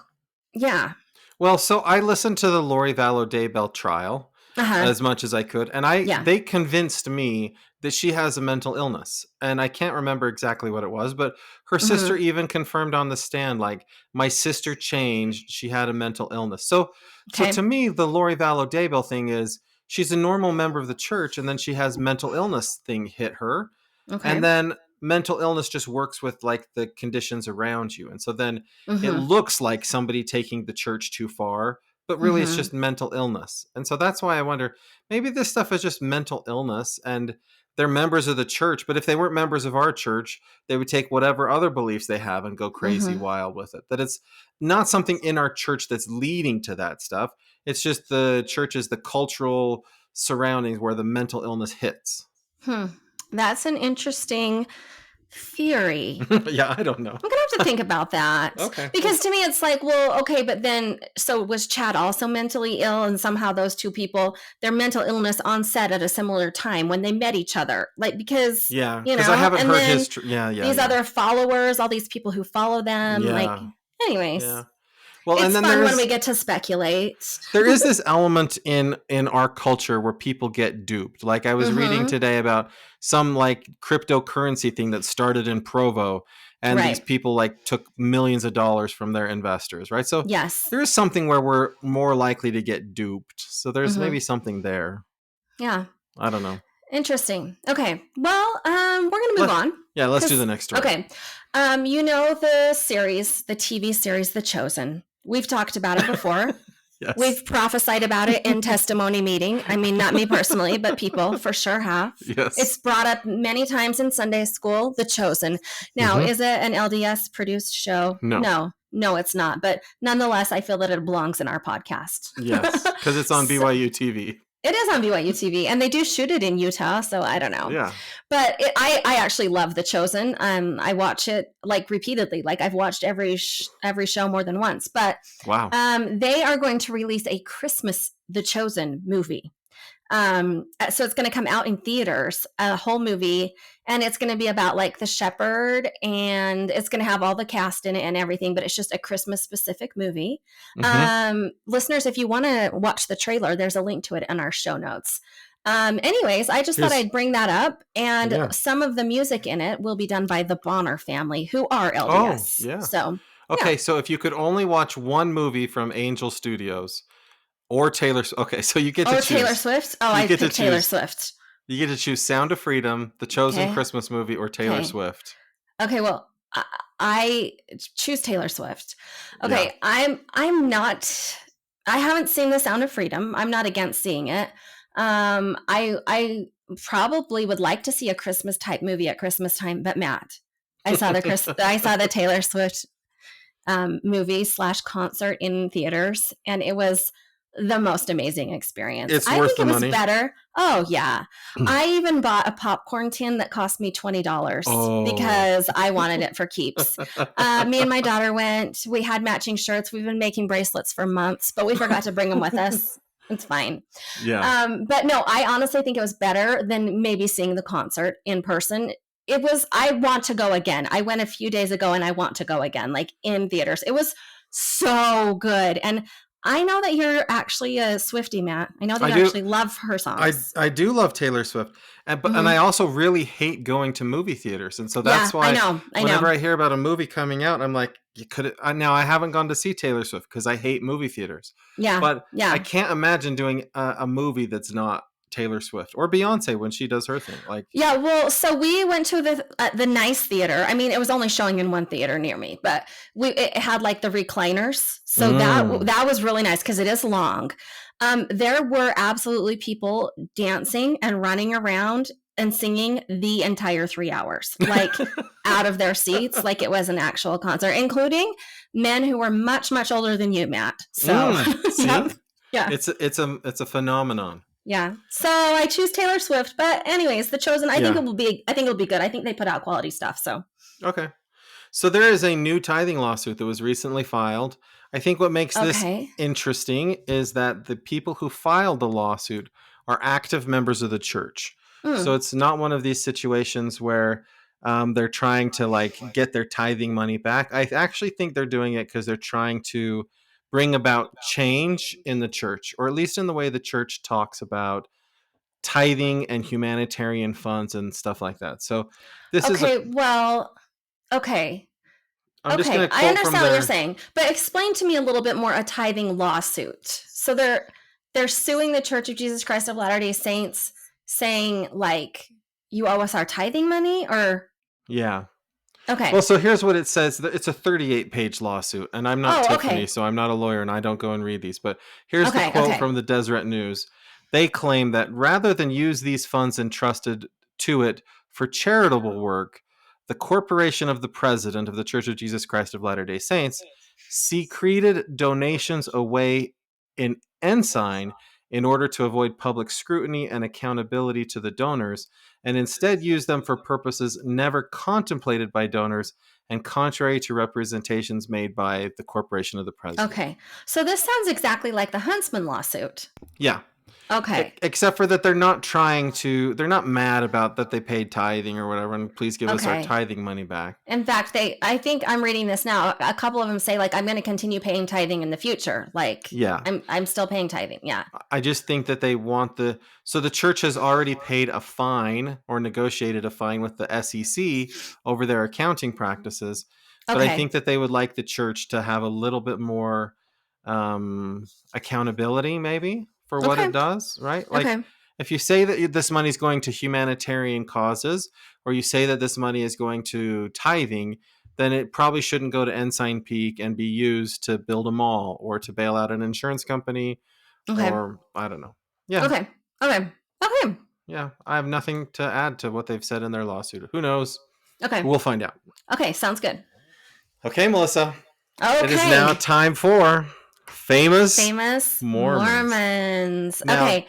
Speaker 2: yeah.
Speaker 1: Well, so I listened to the Lori Vallow Daybell trial
Speaker 2: Uh-huh.
Speaker 1: as much as I could, and
Speaker 2: Yeah.
Speaker 1: they convinced me that she has a mental illness. And I can't remember exactly what it was, but her sister
Speaker 2: Mm-hmm.
Speaker 1: even confirmed on the stand, like, my sister changed, she had a mental illness. So
Speaker 2: Okay.
Speaker 1: to me, the Lori Vallow Daybell thing is she's a normal member of the church, and then she has mental illness thing hit her. And
Speaker 2: Okay.
Speaker 1: then mental illness just works with like the conditions around you. And so then it
Speaker 2: Mm-hmm.
Speaker 1: looks like somebody taking the church too far, but really it's
Speaker 2: Mm-hmm.
Speaker 1: just mental illness. And so that's why I wonder, maybe this stuff is just mental illness and they're members of the church, but if they weren't members of our church, they would take whatever other beliefs they have and go crazy
Speaker 2: Mm-hmm.
Speaker 1: wild with it. That it's not something in our church that's leading to that stuff. It's just the church is the cultural surroundings where the mental illness hits.
Speaker 2: Hmm. That's an interesting theory.
Speaker 1: Yeah, I don't know.
Speaker 2: I'm gonna have to think about that,
Speaker 1: Okay. Well,
Speaker 2: because to me it's like, well, okay, but then so was Chad also mentally ill, and somehow those two people, their mental illness onset at a similar time when they met each other, like because
Speaker 1: yeah, because I haven't
Speaker 2: and
Speaker 1: heard
Speaker 2: then
Speaker 1: his. Yeah, yeah,
Speaker 2: these
Speaker 1: yeah,
Speaker 2: other followers, all these people who follow them, like,
Speaker 1: yeah, yeah.
Speaker 2: anyways,
Speaker 1: Well, and
Speaker 2: it's
Speaker 1: then
Speaker 2: fun when we get to speculate.
Speaker 1: there is this element in our culture where people get duped. Like I was reading
Speaker 2: Mm-hmm.
Speaker 1: today about some like cryptocurrency thing that started in Provo, and these
Speaker 2: Right.
Speaker 1: people like took millions of dollars from their investors, right? So
Speaker 2: Yes.
Speaker 1: there is something where we're more likely to get duped. So there's
Speaker 2: Mm-hmm.
Speaker 1: maybe something there.
Speaker 2: Yeah.
Speaker 1: I don't know.
Speaker 2: Interesting. Okay. Well, we're gonna move
Speaker 1: Let
Speaker 2: on
Speaker 1: Yeah, let's do the
Speaker 2: because
Speaker 1: next story.
Speaker 2: okay, the series, the TV series, The Chosen. We've talked about it before.
Speaker 1: Yes.
Speaker 2: We've prophesied about it in testimony meeting. I mean, not me personally, but people for sure have.
Speaker 1: Yes.
Speaker 2: It's brought up many times in Sunday school. The Chosen. Now,
Speaker 1: Mm-hmm.
Speaker 2: is it an LDS produced show?
Speaker 1: No.
Speaker 2: No, it's not. But nonetheless, I feel that it belongs in our podcast.
Speaker 1: Yes, because it's on
Speaker 2: So,
Speaker 1: BYU TV.
Speaker 2: it is on BYU TV, and they do shoot it in Utah, so I don't know.
Speaker 1: Yeah.
Speaker 2: But I actually love The Chosen. I watch it like repeatedly. Like I've watched every show more than once. But
Speaker 1: Wow.
Speaker 2: they are going to release a Christmas The Chosen movie. So it's going to come out in theaters, a whole movie, and it's going to be about like the shepherd, and it's going to have all the cast in it and everything, but it's just a Christmas specific movie.
Speaker 1: Mm-hmm.
Speaker 2: Listeners, if you want to watch the trailer, there's a link to it in our show notes. Anyways, I just thought
Speaker 1: Here's
Speaker 2: I'd bring that up, and
Speaker 1: Yeah.
Speaker 2: some of the music in it will be done by the Bonner family, who are
Speaker 1: Oh,
Speaker 2: LDS.
Speaker 1: yeah.
Speaker 2: So, yeah.
Speaker 1: Okay, so if you could only watch one movie from Angel Studios or Okay, so you get to
Speaker 2: Or Taylor
Speaker 1: choose.
Speaker 2: Swift. Oh,
Speaker 1: You
Speaker 2: I
Speaker 1: get to
Speaker 2: picked Taylor
Speaker 1: choose.
Speaker 2: Swift.
Speaker 1: You get to choose Sound of Freedom, The Chosen
Speaker 2: Okay.
Speaker 1: Christmas Movie, or Taylor
Speaker 2: Okay.
Speaker 1: Swift.
Speaker 2: Okay, well, I choose Taylor Swift.
Speaker 1: Yeah.
Speaker 2: Okay, I'm not. I haven't seen The Sound of Freedom. I'm not against seeing it. I probably would like to see a Christmas type movie at Christmas time. But Matt, I saw the Taylor Swift movie / concert in theaters, and it was the most amazing experience.
Speaker 1: It's
Speaker 2: I
Speaker 1: worth
Speaker 2: think
Speaker 1: the
Speaker 2: it was
Speaker 1: money.
Speaker 2: better. Oh yeah, I even bought a popcorn tin that cost me $20
Speaker 1: Oh.
Speaker 2: because I wanted it for keeps. Me and my daughter went. We had matching shirts. We've been making bracelets for months, but we forgot to bring them with us. It's fine.
Speaker 1: Yeah.
Speaker 2: But no, I honestly think it was better than maybe seeing the concert in person. It was, I want to go again. I went a few days ago and I want to go again, like in theaters. It was so good. And I know that you're actually a Swiftie, Matt. I know that you actually love her songs.
Speaker 1: I do love Taylor Swift, and I also really hate going to movie theaters, and so that's why
Speaker 2: I know.
Speaker 1: whenever I hear about a movie coming out, I'm like, you could. Now I haven't gone to see Taylor Swift because I hate movie theaters.
Speaker 2: Yeah,
Speaker 1: But
Speaker 2: yeah.
Speaker 1: I can't imagine doing a movie that's not Taylor Swift or Beyonce when she does her thing. Like,
Speaker 2: Yeah, well, so we went to the nice theater. I mean, it was only showing in one theater near me, but it had like the recliners, so that was really nice because it is long. There were absolutely people dancing and running around and singing the entire 3 hours, like out of their seats, like it was an actual concert, including men who were much older than you, Matt. So,
Speaker 1: see,
Speaker 2: yeah,
Speaker 1: it's a phenomenon.
Speaker 2: yeah. So I choose Taylor Swift, but anyways, The Chosen, I think it'll be good. I think they put out quality stuff, so.
Speaker 1: Okay. So there is a new tithing lawsuit that was recently filed. I think what makes this interesting is that the people who filed the lawsuit are active members of the church. So it's not one of these situations where they're trying to like get their tithing money back. I actually think they're doing it because they're trying to bring about change in the church, or at least in the way the church talks about tithing and humanitarian funds and stuff like that. So this is
Speaker 2: okay.
Speaker 1: I'm just going to quote
Speaker 2: I understand
Speaker 1: from
Speaker 2: what you're saying, but explain to me a little bit more a tithing lawsuit. So they're suing the Church of Jesus Christ of Latter-day Saints, saying like, you owe us our tithing money, or
Speaker 1: yeah.
Speaker 2: Okay.
Speaker 1: Well, so here's what it says. It's a 38-page lawsuit, and I'm not Tiffany, so I'm not a lawyer, and I don't go and read these. But here's the quote from the Deseret News. They claim that rather than use these funds entrusted to it for charitable work, the Corporation of the President of the Church of Jesus Christ of Latter-day Saints secreted donations away in Ensign in order to avoid public scrutiny and accountability to the donors, and instead use them for purposes never contemplated by donors and contrary to representations made by the Corporation of the President.
Speaker 2: Okay. So this sounds exactly like the Huntsman lawsuit.
Speaker 1: Yeah.
Speaker 2: Okay.
Speaker 1: Except for that they're not mad about that they paid tithing or whatever, and please give us our tithing money back.
Speaker 2: In fact, I think I'm reading this now. A couple of them say like, I'm going to continue paying tithing in the future. Like, yeah, I'm still paying tithing. Yeah.
Speaker 1: I just think that they want so the church has already paid a fine or negotiated a fine with the SEC over their accounting practices. But I think that they would like the church to have a little bit more accountability, maybe, for what it does, right? Like, if you say that this money is going to humanitarian causes, or you say that this money is going to tithing, then it probably shouldn't go to Ensign Peak and be used to build a mall or to bail out an insurance company, or I don't know. Yeah.
Speaker 2: Okay.
Speaker 1: Yeah, I have nothing to add to what they've said in their lawsuit. Who knows?
Speaker 2: Okay.
Speaker 1: We'll find out.
Speaker 2: Okay, sounds good.
Speaker 1: Okay, Melissa. Okay. It is now time for Famous
Speaker 2: Mormons.
Speaker 1: Now, okay.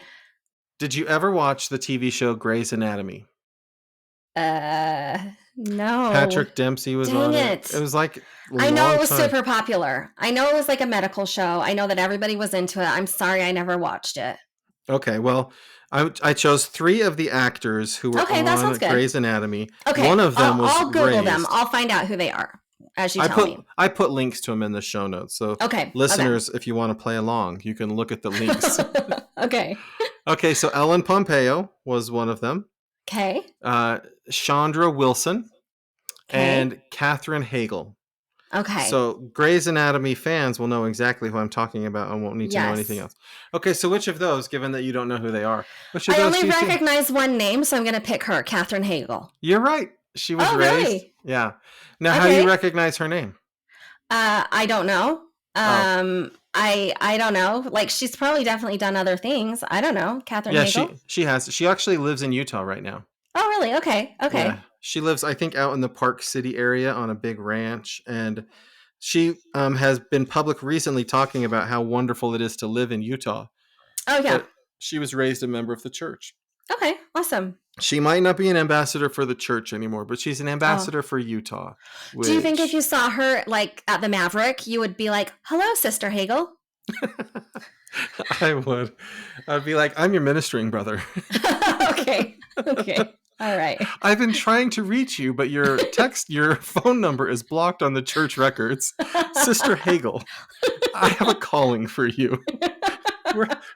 Speaker 1: Did you ever watch the TV show Grey's Anatomy?
Speaker 2: No.
Speaker 1: Patrick Dempsey was on it. It was like
Speaker 2: I know it was super popular. I know it was like a medical show. I know that everybody was into it. I'm sorry I never watched it.
Speaker 1: Okay, well, I chose 3 of the actors who were on Grey's Anatomy. Okay. One of them was
Speaker 2: I'll Google
Speaker 1: raised.
Speaker 2: them. I'll find out who they are as you tell me.
Speaker 1: I put links to them in the show notes. So listeners, if you want to play along, you can look at the links. Okay, so Ellen Pompeo was one of them.
Speaker 2: Okay.
Speaker 1: Chandra Wilson and Katherine Hagel.
Speaker 2: Okay.
Speaker 1: So Grey's Anatomy fans will know exactly who I'm talking about and won't need to know anything else. Okay, so which of those, given that you don't know who they are?
Speaker 2: I only recognize one name, so I'm going to pick her, Katherine Hagel.
Speaker 1: You're right. She was raised. Really? Yeah. Now, how do you recognize her name?
Speaker 2: I don't know. I don't know. Like, she's probably definitely done other things. I don't know. Katherine Hagel?
Speaker 1: Yeah, she has. She actually lives in Utah right now.
Speaker 2: Oh, really? Okay. Yeah.
Speaker 1: She lives, I think, out in the Park City area on a big ranch. And she has been public recently talking about how wonderful it is to live in Utah.
Speaker 2: Oh, yeah.
Speaker 1: But she was raised a member of the church.
Speaker 2: Okay. Awesome.
Speaker 1: She might not be an ambassador for the church anymore, but she's an ambassador for Utah.
Speaker 2: Do you think if you saw her like at the Maverick, you would be like, hello, Sister Hagel?
Speaker 1: I would. I'd be like, I'm your ministering brother.
Speaker 2: Okay. All right.
Speaker 1: I've been trying to reach you, but your phone number is blocked on the church records. Sister Hagel, I have a calling for you.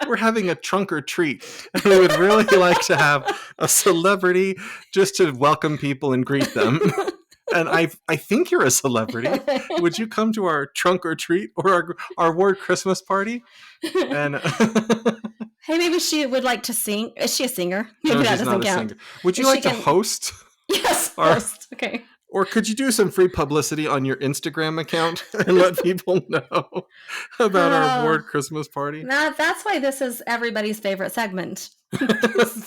Speaker 1: We're having a trunk or treat, and we would really like to have a celebrity just to welcome people and greet them. and I think you're a celebrity. Would you come to our trunk or treat or our ward Christmas party? And
Speaker 2: Hey, maybe she would like to sing. Is she a singer?
Speaker 1: no,
Speaker 2: Maybe that
Speaker 1: she's
Speaker 2: doesn't
Speaker 1: not a
Speaker 2: count.
Speaker 1: singer. Would you
Speaker 2: If she
Speaker 1: like to
Speaker 2: can,
Speaker 1: host
Speaker 2: yes,
Speaker 1: our,
Speaker 2: host. Okay.
Speaker 1: or could you do some free publicity on your Instagram account and let people know about our
Speaker 2: Oh,
Speaker 1: ward Christmas party?
Speaker 2: that's why this is everybody's favorite segment.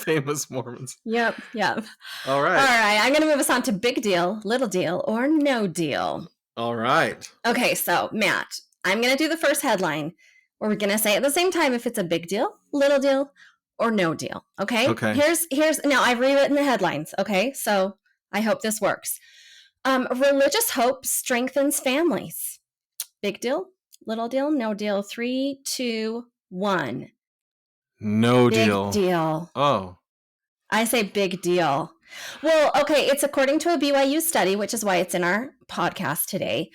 Speaker 1: Famous Mormons.
Speaker 2: Yep, yep.
Speaker 1: All
Speaker 2: All
Speaker 1: right.
Speaker 2: right, I'm going to move us on to big deal, little deal, or no deal.
Speaker 1: All right.
Speaker 2: Okay, so Matt, I'm going to do the first headline. We're going to say at the same time if it's a big deal, little deal, or no deal. Okay.
Speaker 1: Okay.
Speaker 2: Here's now I've rewritten the headlines. Okay, so I hope this works. Religious hope strengthens families. Big deal, little deal, no deal. 3, 2, 1.
Speaker 1: No
Speaker 2: Big
Speaker 1: deal.
Speaker 2: deal.
Speaker 1: Oh.
Speaker 2: I say big deal. Well, okay, it's according to a BYU study, which is why it's in our podcast today.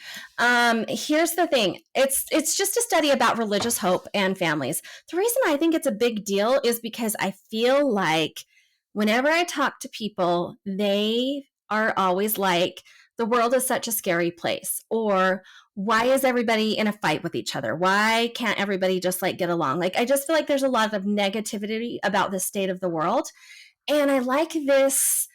Speaker 2: Here's the thing: it's just a study about religious hope and families. The reason I think it's a big deal is because I feel like whenever I talk to people, they are always like, "The world is such a scary place," or "Why is everybody in a fight with each other? Why can't everybody just like get along?" Like, I just feel like there's a lot of negativity about the state of the world. And I like this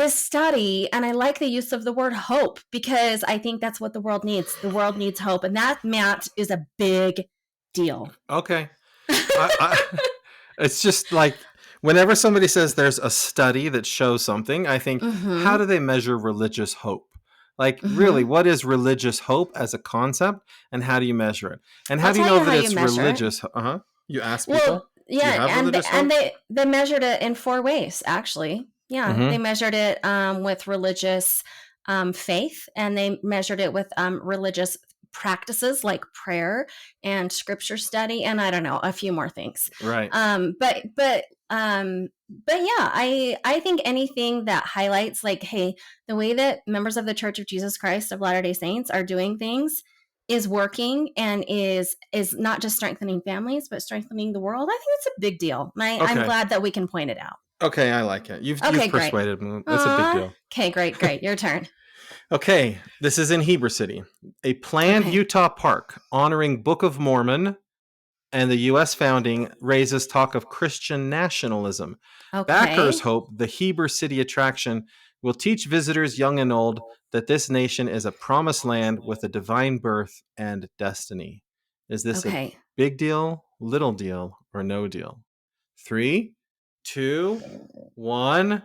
Speaker 2: study, and I like the use of the word hope because I think that's what the world needs. The world needs hope, and that, Matt, is a big deal.
Speaker 1: Okay. It's just like whenever somebody says there's a study that shows something, I think, how
Speaker 2: Mm-hmm.
Speaker 1: do they measure religious hope? Like, really,
Speaker 2: Mm-hmm.
Speaker 1: what is religious hope as a concept, and how do you measure it? And how
Speaker 2: I'll
Speaker 1: do you
Speaker 2: tell
Speaker 1: know
Speaker 2: you
Speaker 1: that
Speaker 2: how you
Speaker 1: it's
Speaker 2: measure it.
Speaker 1: religious? Uh huh. You ask
Speaker 2: Well,
Speaker 1: people, do you
Speaker 2: yeah,
Speaker 1: have religious
Speaker 2: and
Speaker 1: hope?
Speaker 2: they measured it in 4 ways, actually. Yeah, they
Speaker 1: Mm-hmm.
Speaker 2: measured it with religious faith, and they measured it with religious practices like prayer and scripture study, and I don't know, a few more things.
Speaker 1: Right.
Speaker 2: But yeah, I think anything that highlights like, hey, the way that members of the Church of Jesus Christ of Latter Day Saints are doing things is working and is not just strengthening families but strengthening the world. I think it's a big deal. I'm
Speaker 1: Okay.
Speaker 2: glad that we can point it out.
Speaker 1: Okay, I like it. You've
Speaker 2: Okay, great.
Speaker 1: persuaded me. It's a big deal.
Speaker 2: Okay, great. Your turn.
Speaker 1: Okay, this is in Heber City. A planned
Speaker 2: Okay.
Speaker 1: Utah park honoring Book of Mormon and the U.S. founding raises talk of Christian nationalism. Backers
Speaker 2: Okay.
Speaker 1: hope the Heber City attraction will teach visitors young and old that this nation is a promised land with a divine birth and destiny. Is this a
Speaker 2: Okay.
Speaker 1: big deal, little deal, or no deal? 3, 2, 1.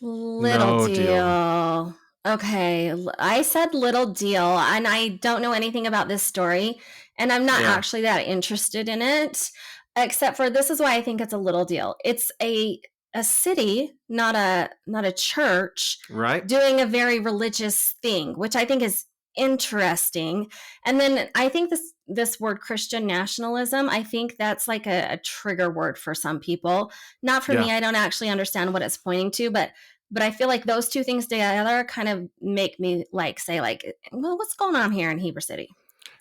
Speaker 2: Little
Speaker 1: No deal.
Speaker 2: deal. Okay, I said little deal, and I don't know anything about this story, and I'm not
Speaker 1: Yeah.
Speaker 2: actually that interested in it, except for this is why I think it's a little deal. It's a city, not a church,
Speaker 1: Right?
Speaker 2: doing a very religious thing, which I think is interesting. And then I think this word Christian nationalism, I think that's like a trigger word for some people. Not for
Speaker 1: Yeah.
Speaker 2: me. I don't actually understand what it's pointing to, but I feel like those two things together kind of make me like say like, well, what's going on here in Heber City?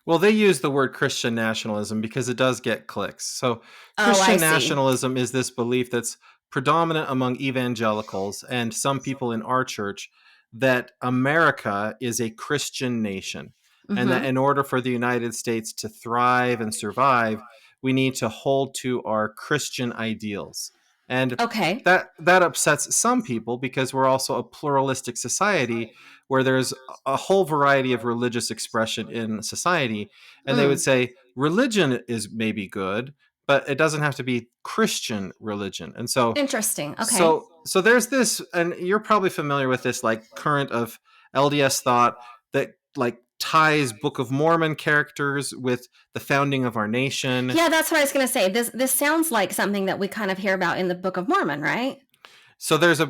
Speaker 1: Well, they use the word Christian nationalism because it does get clicks. So,
Speaker 2: Oh, I
Speaker 1: Christian
Speaker 2: see.
Speaker 1: nationalism is this belief that's predominant among evangelicals and some people in our church that America is a Christian nation and that
Speaker 2: Mm-hmm.
Speaker 1: in order for the United States to thrive and survive, we need to hold to our Christian ideals. And
Speaker 2: Okay.
Speaker 1: that upsets some people because we're also a pluralistic society where there's a whole variety of religious expression in society, and they would
Speaker 2: Mm.
Speaker 1: say religion is maybe good, but it doesn't have to be Christian religion. And so
Speaker 2: Interesting. Okay.
Speaker 1: so there's this, and you're probably familiar with this like current of LDS thought that like ties Book of Mormon characters with the founding of our nation.
Speaker 2: Yeah, that's what I was going to say. This sounds like something that we kind of hear about in the Book of Mormon, right?
Speaker 1: So there's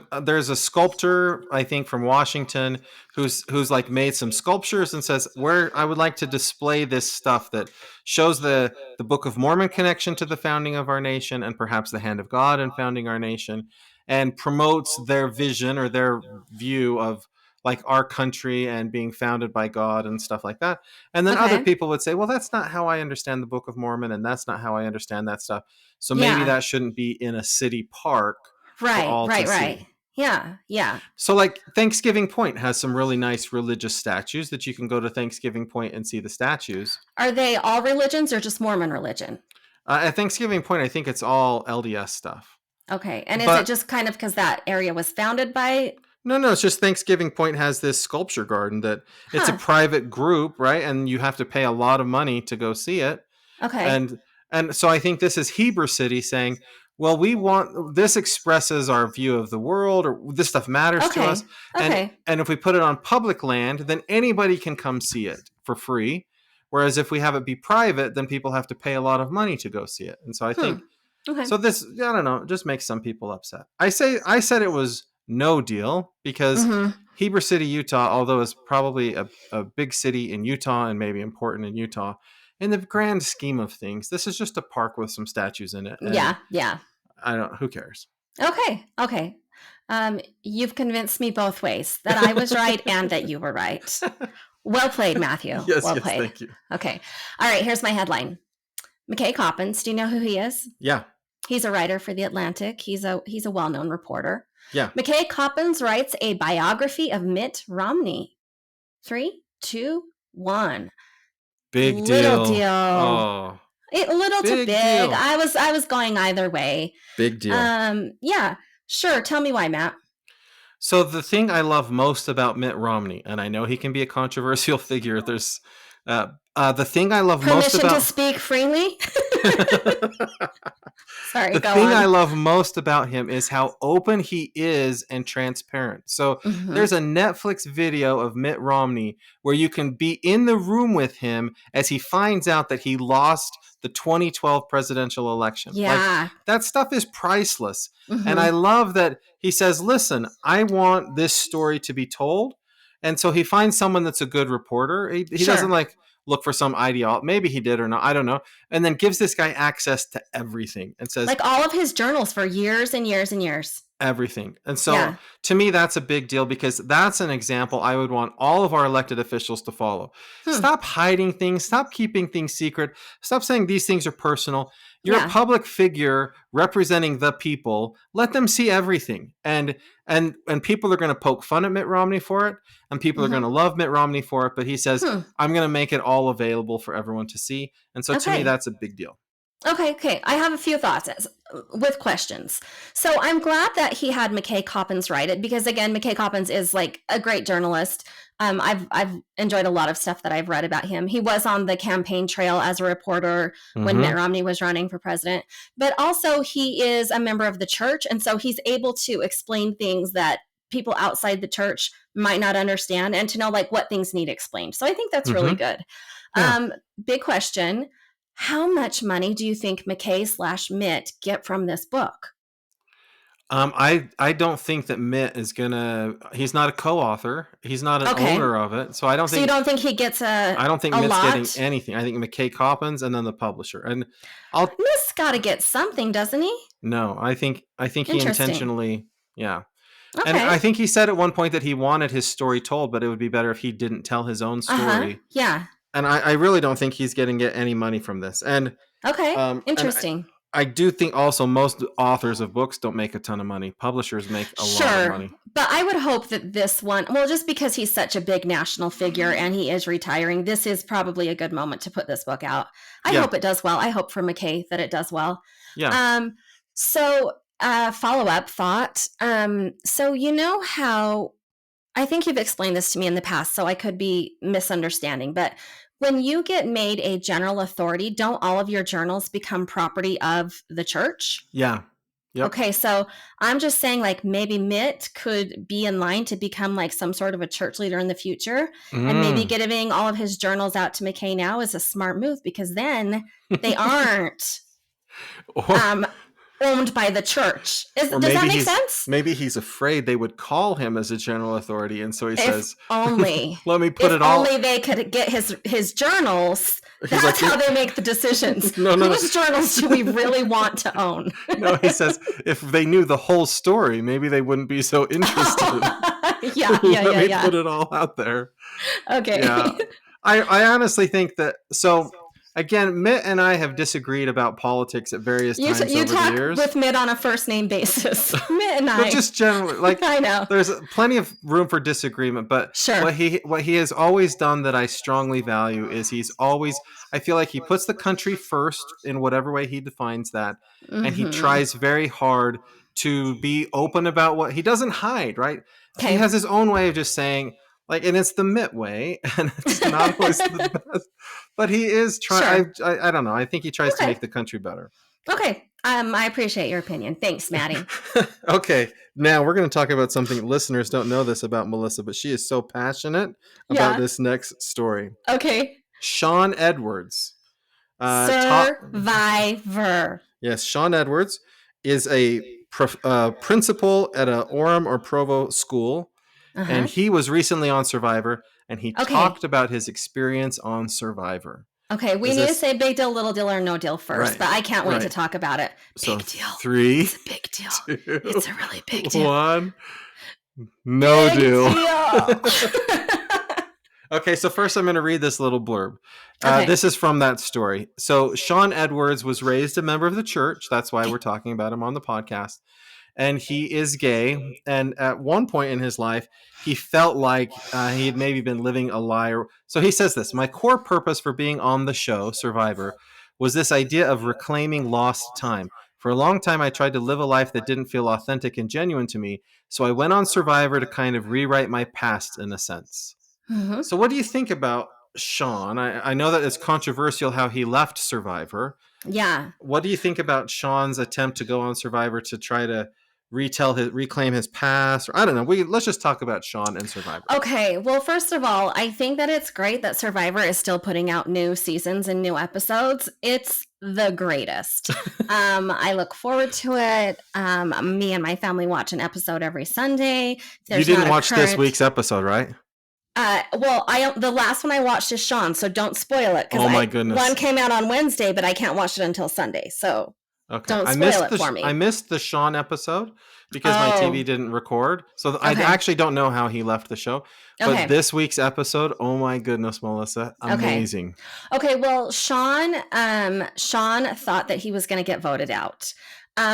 Speaker 1: a sculptor, I think, from Washington who's like made some sculptures and says where I would like to display this stuff that shows the Book of Mormon connection to the founding of our nation and perhaps the hand of God in founding our nation, and promotes their vision or their view of like our country and being founded by God and stuff like that. And then other
Speaker 2: Okay.
Speaker 1: people would say, well, that's not how I understand the Book of Mormon and that's not how I understand that stuff. So maybe
Speaker 2: Yeah.
Speaker 1: that shouldn't be in a city park for
Speaker 2: Right,
Speaker 1: all to
Speaker 2: right, right.
Speaker 1: see.
Speaker 2: Yeah. Yeah.
Speaker 1: So like Thanksgiving Point has some really nice religious statues that you can go to Thanksgiving Point and see the statues.
Speaker 2: Are they all religions or just Mormon religion?
Speaker 1: At Thanksgiving Point, I think it's all LDS stuff.
Speaker 2: Okay. And is it
Speaker 1: But
Speaker 2: just kind of because that area was founded by?
Speaker 1: no, it's just Thanksgiving Point has this sculpture garden that it's a
Speaker 2: Huh.
Speaker 1: private group, right? And you have to pay a lot of money to go see it.
Speaker 2: Okay.
Speaker 1: And so I think this is Heber City saying, well, we want this expresses our view of the world, or this stuff matters to us.
Speaker 2: Okay.
Speaker 1: And
Speaker 2: Okay.
Speaker 1: and if we put it on public land, then anybody can come see it for free. Whereas if we have it be private, then people have to pay a lot of money to go see it. And so I
Speaker 2: Hmm.
Speaker 1: think
Speaker 2: Okay.
Speaker 1: so this, I don't know, just makes some people upset. I said it was no deal because
Speaker 2: Mm-hmm.
Speaker 1: Heber City, Utah, although it's probably a big city in Utah and maybe important in Utah, in the grand scheme of things, this is just a park with some statues in it, and
Speaker 2: Yeah. Yeah.
Speaker 1: I don't. Who cares?
Speaker 2: Okay. Okay. You've convinced me both ways that I was right and that you were right. Well played, Matthew.
Speaker 1: Yes,
Speaker 2: Well
Speaker 1: yes,
Speaker 2: played.
Speaker 1: thank you.
Speaker 2: Okay. All right. Here's my headline. McKay Coppins. Do you know who he is?
Speaker 1: Yeah,
Speaker 2: He's a writer for The Atlantic. He's a well-known reporter.
Speaker 1: yeah.
Speaker 2: McKay Coppins writes a biography of Mitt Romney. 3, 2, 1.
Speaker 1: Big
Speaker 2: Little
Speaker 1: deal.
Speaker 2: deal.
Speaker 1: Oh,
Speaker 2: Little to
Speaker 1: big
Speaker 2: big.
Speaker 1: deal.
Speaker 2: I was going either way.
Speaker 1: Big deal.
Speaker 2: Yeah. Sure. Tell me why, Matt.
Speaker 1: So the thing I love most about Mitt Romney, and I know he can be a controversial figure. There's the thing I love most
Speaker 2: Permission to
Speaker 1: about
Speaker 2: speak freely? Sorry,
Speaker 1: the
Speaker 2: go
Speaker 1: thing
Speaker 2: on.
Speaker 1: I love most about him is how open he is and transparent. So
Speaker 2: Mhm.
Speaker 1: there's a Netflix video of Mitt Romney where you can be in the room with him as he finds out that he lost the 2012 presidential election. Like
Speaker 2: Yeah.
Speaker 1: that stuff is priceless. And I
Speaker 2: Mhm.
Speaker 1: love that he says, "Listen, I want this story to be told." And so he finds someone that's a good reporter. He doesn't
Speaker 2: Sure.
Speaker 1: like look for some ideology. Maybe he did or not. I don't know, and then gives this guy access to everything and says
Speaker 2: Like all of his journals for years and years and years.
Speaker 1: everything. And so
Speaker 2: Yeah.
Speaker 1: to me, that's a big deal because that's an example I would want all of our elected officials to follow.
Speaker 2: Hmm.
Speaker 1: Stop hiding things, stop keeping things secret, stop saying these things are personal. You're a
Speaker 2: Yeah.
Speaker 1: public figure representing the people. Let them see everything. And people are going to poke fun at Mitt Romney for it, and people are going to
Speaker 2: Mhm.
Speaker 1: love Mitt Romney for it, but he says,
Speaker 2: Hmm.
Speaker 1: I'm going to make it all available for everyone to see. And so to me,
Speaker 2: Okay.
Speaker 1: that's a big deal.
Speaker 2: Okay. I have a few thoughts with questions. So I'm glad that he had McKay Coppins write it because again, McKay Coppins is like a great journalist. I've enjoyed a lot of stuff that I've read about him. He was on the campaign trail as a reporter when Mitt Romney was running for president, but also he is a member of the church, and so he's able to explain things that people outside the church might not understand, and to know like what things need explained. So I think that's really good.
Speaker 1: Yeah.
Speaker 2: Big question. How much money do you think McKay/Mitt get from this book?
Speaker 1: I don't think that Mitt is gonna. He's not a co-author. He's not an
Speaker 2: Okay.
Speaker 1: owner of it. So I don't
Speaker 2: So you
Speaker 1: think.
Speaker 2: don't think he gets
Speaker 1: I don't think
Speaker 2: a
Speaker 1: Mitt's getting
Speaker 2: lot?
Speaker 1: anything. I think McKay Coppins and then the publisher. And I'll
Speaker 2: Mitt's got to get something, doesn't he?
Speaker 1: no. I think he
Speaker 2: Interesting.
Speaker 1: intentionally. Yeah. And
Speaker 2: Okay.
Speaker 1: I think he said at one point that he wanted his story told, but it would be better if he didn't tell his own
Speaker 2: Uh-huh.
Speaker 1: story.
Speaker 2: Yeah.
Speaker 1: And I really don't think he's getting get any money from this.
Speaker 2: Okay.
Speaker 1: And
Speaker 2: Interesting.
Speaker 1: I do think also most authors of books don't make a ton of money. Publishers make a lot of
Speaker 2: Sure.
Speaker 1: money.
Speaker 2: But I would hope that this one, well, just because he's such a big national figure and he is retiring, this is probably a good moment to put this book out. I hope it does well. I hope for McKay that it does well.
Speaker 1: Yeah.
Speaker 2: So follow-up thought. So you know how I think you've explained this to me in the past, so I could be misunderstanding, but when you get made a general authority, don't all of your journals become property of the church?
Speaker 1: Yeah. Yep.
Speaker 2: Okay, so I'm just saying, like, maybe Mitt could be in line to become like some sort of a church leader in the future, and maybe giving all of his journals out to McKay now is a smart move because then they aren't owned by the church. Does that make sense?
Speaker 1: Maybe he's afraid they would call him as a general authority, and so he says,
Speaker 2: only.
Speaker 1: "Let me put it all."
Speaker 2: If only they could get his journals.
Speaker 1: He's
Speaker 2: That's
Speaker 1: like,
Speaker 2: how they make the decisions.
Speaker 1: No.
Speaker 2: Whose journals do we really want to own?
Speaker 1: No, he says if they knew the whole story, maybe they wouldn't be so interested.
Speaker 2: Yeah.
Speaker 1: Let me put it all out there.
Speaker 2: Okay.
Speaker 1: Yeah. I honestly think that so Again, Mitt and I have disagreed about politics at various times
Speaker 2: You
Speaker 1: over the
Speaker 2: talk
Speaker 1: years.
Speaker 2: with Mitt on a first name basis. Mitt and
Speaker 1: No,
Speaker 2: I.
Speaker 1: just generally, like,
Speaker 2: I know.
Speaker 1: there's plenty of room for disagreement, but
Speaker 2: Sure.
Speaker 1: what he has always done that I strongly value is he's always, I feel like he puts the country first in whatever way he defines that, and he
Speaker 2: Mm-hmm.
Speaker 1: tries very hard to be open about what he doesn't hide, right? He
Speaker 2: Okay.
Speaker 1: has his own way of just saying, like, and it's the Mitt way, and it's not always the best, but he is trying.
Speaker 2: Sure.
Speaker 1: I don't know. I think he tries to
Speaker 2: Okay.
Speaker 1: make the country better.
Speaker 2: Okay. I appreciate your opinion. Thanks, Maddie.
Speaker 1: Okay, now we're going to talk about something listeners don't know this about Melissa, but she is so passionate about
Speaker 2: Yeah.
Speaker 1: this next story.
Speaker 2: Okay.
Speaker 1: Sean Edwards, top
Speaker 2: Survivor.
Speaker 1: yes, Sean Edwards is a principal at a Orem or Provo school,
Speaker 2: Uh
Speaker 1: and
Speaker 2: huh.
Speaker 1: he was recently on Survivor, and he talked
Speaker 2: Okay.
Speaker 1: about his experience on Survivor.
Speaker 2: Okay. We
Speaker 1: Is
Speaker 2: need to
Speaker 1: this
Speaker 2: say big deal, little deal, or no deal first,
Speaker 1: right?
Speaker 2: but I can't wait to
Speaker 1: Right.
Speaker 2: talk about it.
Speaker 1: So
Speaker 2: Big deal.
Speaker 1: three,
Speaker 2: It's a big deal.
Speaker 1: 2,
Speaker 2: It's a really big deal.
Speaker 1: 1. No
Speaker 2: Big
Speaker 1: deal.
Speaker 2: deal.
Speaker 1: Okay, so first I'm going to read this little blurb.
Speaker 2: Okay.
Speaker 1: This is from that story. So Sean Edwards was raised a member of the church. That's why we're talking about him on the podcast. And he is gay. And at one point in his life, he felt like he had maybe been living a lie. So he says this: my core purpose for being on the show, Survivor, was this idea of reclaiming lost time. For a long time, I tried to live a life that didn't feel authentic and genuine to me. So I went on Survivor to kind of rewrite my past in a sense.
Speaker 2: Mm-hmm.
Speaker 1: So, what do you think about Sean? I know that it's controversial how he left Survivor.
Speaker 2: Yeah.
Speaker 1: What do you think about Sean's attempt to go on Survivor to try to reclaim his past? Or, I don't know. Let's just talk about Sean and Survivor.
Speaker 2: Okay. Well, first of all, I think that it's great that Survivor is still putting out new seasons and new episodes. It's the greatest. I look forward to it. Me and my family watch an episode every Sunday.
Speaker 1: You didn't watch this week's episode, right?
Speaker 2: Well, the last one I watched is Sean, so don't spoil it.
Speaker 1: Oh my goodness!
Speaker 2: One came out on Wednesday, but I can't watch it until Sunday, so
Speaker 1: okay.
Speaker 2: Don't spoil it for me.
Speaker 1: I missed the Sean episode because my TV didn't record, so I actually don't know how he left the show. But this week's episode, oh my goodness, Melissa, amazing.
Speaker 2: Okay, well, Sean thought that he was going to get voted out.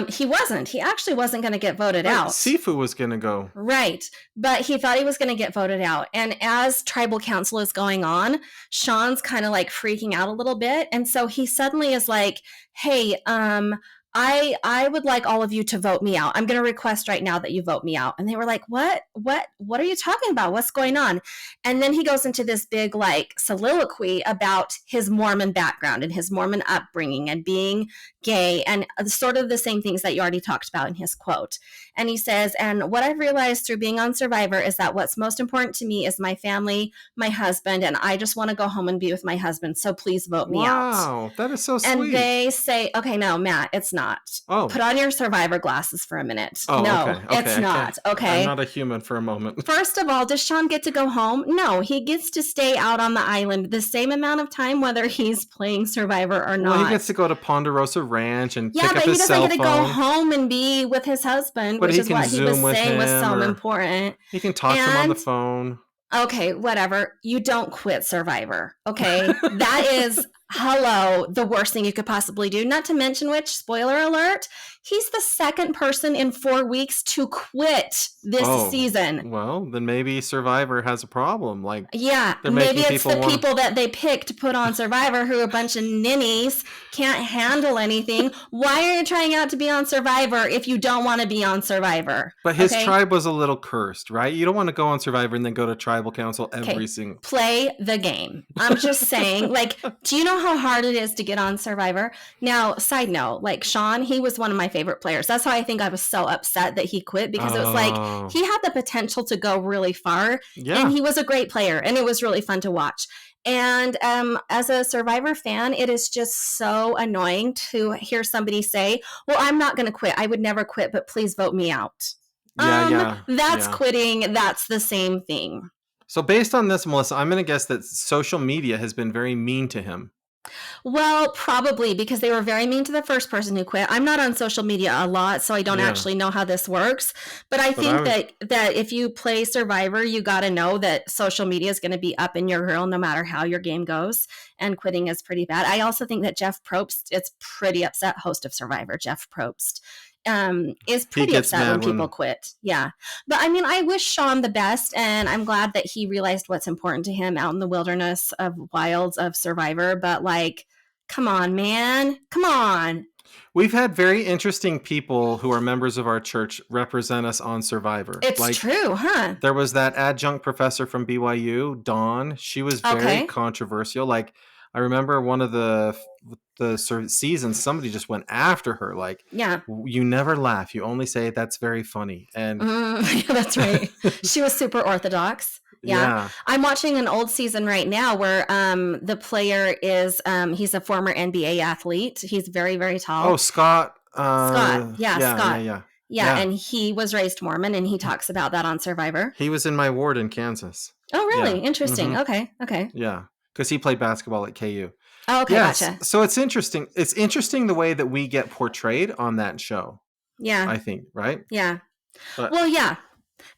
Speaker 2: He wasn't. He actually wasn't going to get voted out.
Speaker 1: Sifu was going to go.
Speaker 2: Right. But he thought he was going to get voted out. And as tribal council is going on, Sean's kind of like freaking out a little bit. And so he suddenly is like, hey, I would like all of you to vote me out. I'm going to request right now that you vote me out. And they were like, what are you talking about? What's going on? And then he goes into this big like soliloquy about his Mormon background and his Mormon upbringing and being gay and sort of the same things that you already talked about in his quote. And he says, and what I've realized through being on Survivor is that what's most important to me is my family, my husband, and I just want to go home and be with my husband. So please vote me out.
Speaker 1: Wow, that is so sweet.
Speaker 2: And they say, okay, no, Matt, it's not.
Speaker 1: Oh.
Speaker 2: Put on your Survivor glasses for a minute.
Speaker 1: Oh,
Speaker 2: no,
Speaker 1: okay.
Speaker 2: it's not. Okay.
Speaker 1: I'm not a human for a moment.
Speaker 2: First of all, does Sean get to go home? No, he gets to stay out on the island the same amount of time, whether he's playing Survivor or not.
Speaker 1: Well, he gets to go to Ponderosa Ranch and pick up his cell phone.
Speaker 2: Yeah, but he doesn't get to go home and be with his husband, which is what he was saying was so important.
Speaker 1: He can talk to him on the phone.
Speaker 2: Okay, whatever. You don't quit Survivor, okay? That is, hello, the worst thing you could possibly do. Not to mention which, spoiler alert, he's the second person in 4 weeks to quit this season.
Speaker 1: Well, then maybe Survivor has a problem. Like,
Speaker 2: yeah, maybe it's the people that they picked to put on Survivor who are a bunch of ninnies, can't handle anything. Why are you trying out to be on Survivor if you don't want to be on Survivor?
Speaker 1: But his tribe was a little cursed, right? You don't want to go on Survivor and then go to tribal council every single...
Speaker 2: Play the game. I'm just saying, like, do you know how hard it is to get on Survivor? Now, side note, like, Sean, he was one of my favorite players. That's how I think I was so upset that he quit, because it was like, he had the potential to go really far, and he was a great player, and it was really fun to watch. And as a Survivor fan, it is just so annoying to hear somebody say, well, I'm not going to quit. I would never quit, but please vote me out. That's quitting. That's the same thing.
Speaker 1: So based on this, Melissa, I'm going to guess that social media has been very mean to him.
Speaker 2: Well, probably because they were very mean to the first person who quit. I'm not on social media a lot, so I don't
Speaker 1: Yeah,
Speaker 2: actually know how this works. But I
Speaker 1: but I
Speaker 2: think
Speaker 1: was.
Speaker 2: that if you play Survivor, you got to know that social media is going to be up in your grill no matter how your game goes, and quitting is pretty bad. I also think that Jeff Probst is pretty upset. Host of Survivor, Jeff Probst. Is
Speaker 1: He
Speaker 2: pretty
Speaker 1: gets
Speaker 2: upset when
Speaker 1: mad
Speaker 2: people
Speaker 1: when
Speaker 2: quit. Yeah. But I mean, I wish Sean the best, and I'm glad that he realized what's important to him out in the wilderness of wilds of Survivor. But like, come on, man. Come on.
Speaker 1: we've had very interesting people who are members of our church represent us on Survivor.
Speaker 2: It's
Speaker 1: Like
Speaker 2: true, huh?
Speaker 1: there was that adjunct professor from BYU, Dawn. She was very
Speaker 2: Okay.
Speaker 1: controversial. Like I remember one of the sort of seasons, somebody just went after her. Like
Speaker 2: Yeah.
Speaker 1: you never laugh, you only say that's very funny. And
Speaker 2: Yeah, that's right. She was super orthodox. Yeah.
Speaker 1: yeah.
Speaker 2: I'm watching an old season right now where the player is he's a former NBA athlete. He's very, very
Speaker 1: Oh,
Speaker 2: tall.
Speaker 1: Scott.
Speaker 2: Scott. Yeah,
Speaker 1: Yeah, yeah,
Speaker 2: Scott.
Speaker 1: yeah,
Speaker 2: Yeah,
Speaker 1: yeah.
Speaker 2: and he was raised Mormon and he
Speaker 1: He,
Speaker 2: talks about that on Survivor.
Speaker 1: he was in my ward in Kansas.
Speaker 2: Oh,
Speaker 1: Yeah.
Speaker 2: really? Interesting.
Speaker 1: Mm-hmm.
Speaker 2: Okay. Okay.
Speaker 1: Yeah, because he played basketball at KU.
Speaker 2: Oh, okay,
Speaker 1: Yes,
Speaker 2: gotcha.
Speaker 1: so it's interesting. It's interesting the way that we get portrayed on that show.
Speaker 2: Yeah.
Speaker 1: I think, right?
Speaker 2: Yeah.
Speaker 1: But
Speaker 2: Well, yeah.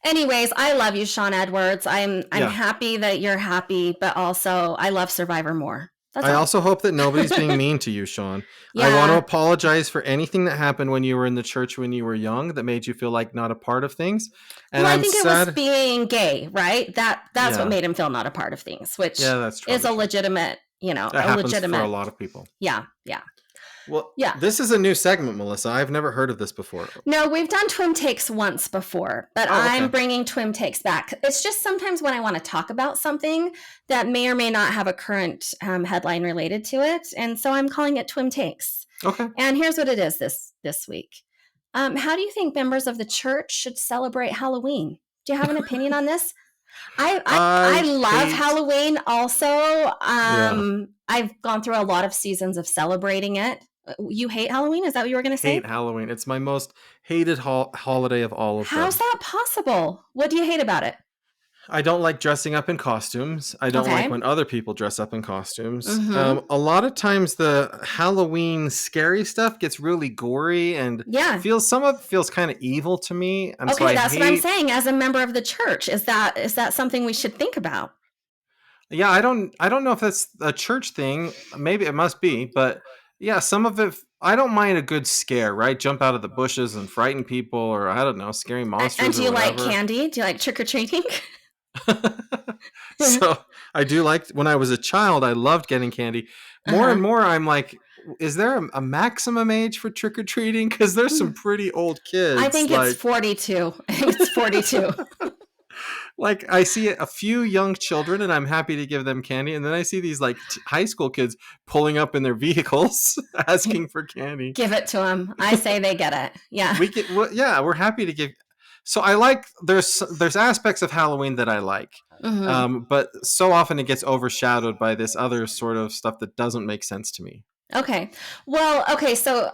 Speaker 2: Anyways, I love you, Sean Edwards. I'm
Speaker 1: yeah,
Speaker 2: happy that you're happy, but also I love Survivor more. That's
Speaker 1: I
Speaker 2: all.
Speaker 1: also hope that nobody's being mean to you, Sean. I want to
Speaker 2: Yeah.
Speaker 1: apologize for anything that happened when you were in the church when you were young that made you feel like not a part of things. And
Speaker 2: Well, I
Speaker 1: I'm
Speaker 2: think it was
Speaker 1: sad.
Speaker 2: being gay, right? That's what
Speaker 1: Yeah,
Speaker 2: made him feel not a part of things, which
Speaker 1: yeah, that's
Speaker 2: is
Speaker 1: probably
Speaker 2: a
Speaker 1: true.
Speaker 2: legitimate,
Speaker 1: That
Speaker 2: a
Speaker 1: happens for a
Speaker 2: legitimate.
Speaker 1: lot of people.
Speaker 2: Yeah, yeah,
Speaker 1: Well,
Speaker 2: yeah.
Speaker 1: this is a new segment, Melissa. I've never heard of this before.
Speaker 2: No, we've done Twin Takes once before, but
Speaker 1: Oh,
Speaker 2: I'm
Speaker 1: okay.
Speaker 2: bringing Twin Takes back. It's just sometimes when I want to talk about something that may or may not have a current headline related to it, and so I'm calling it Twin Takes.
Speaker 1: Okay.
Speaker 2: And here's what it is this week. How do you think members of the church should celebrate Halloween? Do you have an opinion on this? I
Speaker 1: I
Speaker 2: love
Speaker 1: hate.
Speaker 2: Halloween. Also,
Speaker 1: Yeah.
Speaker 2: I've gone through a lot of seasons of celebrating it. You hate Halloween? Is that what you were going to
Speaker 1: Hate
Speaker 2: say?
Speaker 1: Halloween. It's my most hated holiday of all of
Speaker 2: How's
Speaker 1: them.
Speaker 2: that possible? What do you hate about it?
Speaker 1: I don't like dressing up in costumes. I don't like
Speaker 2: Okay.
Speaker 1: when other people dress up in costumes.
Speaker 2: Mm-hmm.
Speaker 1: A lot of times the Halloween scary stuff gets really gory and
Speaker 2: Yeah.
Speaker 1: some of it feels kind of evil to me. And so
Speaker 2: Okay,
Speaker 1: I
Speaker 2: that's what I'm
Speaker 1: hate.
Speaker 2: saying. As a member of the church, is that something we should think about?
Speaker 1: Yeah, I don't know if that's a church thing. Maybe it must be, but yeah, some of it I don't mind a good scare, right? Jump out of the bushes and frighten people or I don't know, scary
Speaker 2: And
Speaker 1: monsters
Speaker 2: do
Speaker 1: or
Speaker 2: you like
Speaker 1: whatever.
Speaker 2: candy? Do you like trick or treating?
Speaker 1: So I do like when I was a child, I loved getting candy. More and
Speaker 2: Uh-huh.
Speaker 1: more, I'm like, is there a maximum age for trick or treating? Because there's some pretty old
Speaker 2: I
Speaker 1: kids.
Speaker 2: think it's 42. I think it's 42.
Speaker 1: Like I see a few young children, and I'm happy to give them candy, and then I see these like high school kids pulling up in their vehicles asking for candy.
Speaker 2: Give it to them. I say they get it. Yeah.
Speaker 1: We get, well, yeah, we're happy to give. So I like there's aspects of Halloween that I like,
Speaker 2: Mm-hmm.
Speaker 1: but so often it gets overshadowed by this other sort of stuff that doesn't make sense to me.
Speaker 2: Okay. Well, okay. So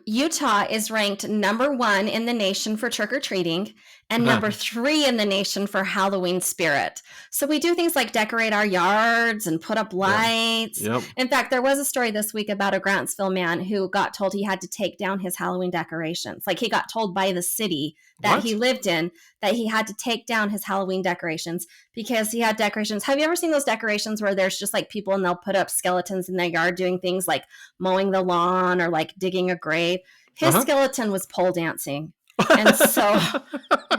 Speaker 2: Utah is ranked number 1 in the nation for trick or treating and number 3 in the nation for Halloween spirit. So we do things like decorate our yards and put up
Speaker 1: Yeah.
Speaker 2: lights.
Speaker 1: Yep.
Speaker 2: In fact, there was a story this week about a Grantsville man who got told he had to take down his Halloween decorations. Like he got told by the city that he
Speaker 1: What?
Speaker 2: lived in that he had to take down his Halloween decorations because he had decorations. Have you ever seen those decorations where there's just like people and they'll put up skeletons in their yard doing things like mowing the lawn or like digging a grave? His
Speaker 1: Uh
Speaker 2: skeleton was pole dancing. And
Speaker 1: huh.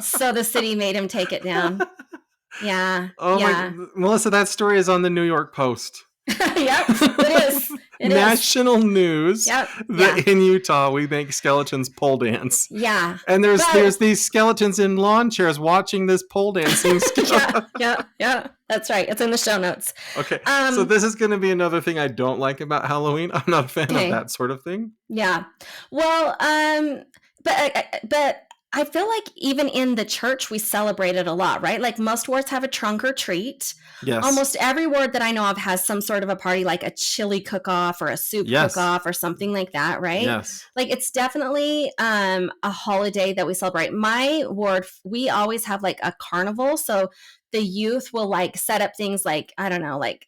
Speaker 2: so the city made him take it down. Yeah.
Speaker 1: Oh my,
Speaker 2: Yeah.
Speaker 1: Melissa, that story is on the New York Post.
Speaker 2: Yep. It is. It is.
Speaker 1: National news
Speaker 2: Yep. Yeah.
Speaker 1: that in Utah we make skeletons pole dance.
Speaker 2: Yeah.
Speaker 1: And there's
Speaker 2: But
Speaker 1: these skeletons in lawn chairs watching this pole dancing
Speaker 2: yeah,
Speaker 1: stuff.
Speaker 2: yeah, yeah. That's right. It's in the show notes.
Speaker 1: Okay, so
Speaker 2: Um,
Speaker 1: this is going to be another thing I don't like about Halloween. I'm not a fan of
Speaker 2: okay.
Speaker 1: that sort of thing.
Speaker 2: Yeah. Well, but I feel like even in the church we celebrate it a lot, right? Like most wards have a trunk or treat.
Speaker 1: Yes,
Speaker 2: Almost every ward that I know of has some sort of a party, like a chili cook-off or a soup
Speaker 1: yes,
Speaker 2: cook-off or something like that, right?
Speaker 1: yes.
Speaker 2: Like it's definitely a holiday that we celebrate. My ward, we always have like a carnival, so the youth will like set up things like I don't know, like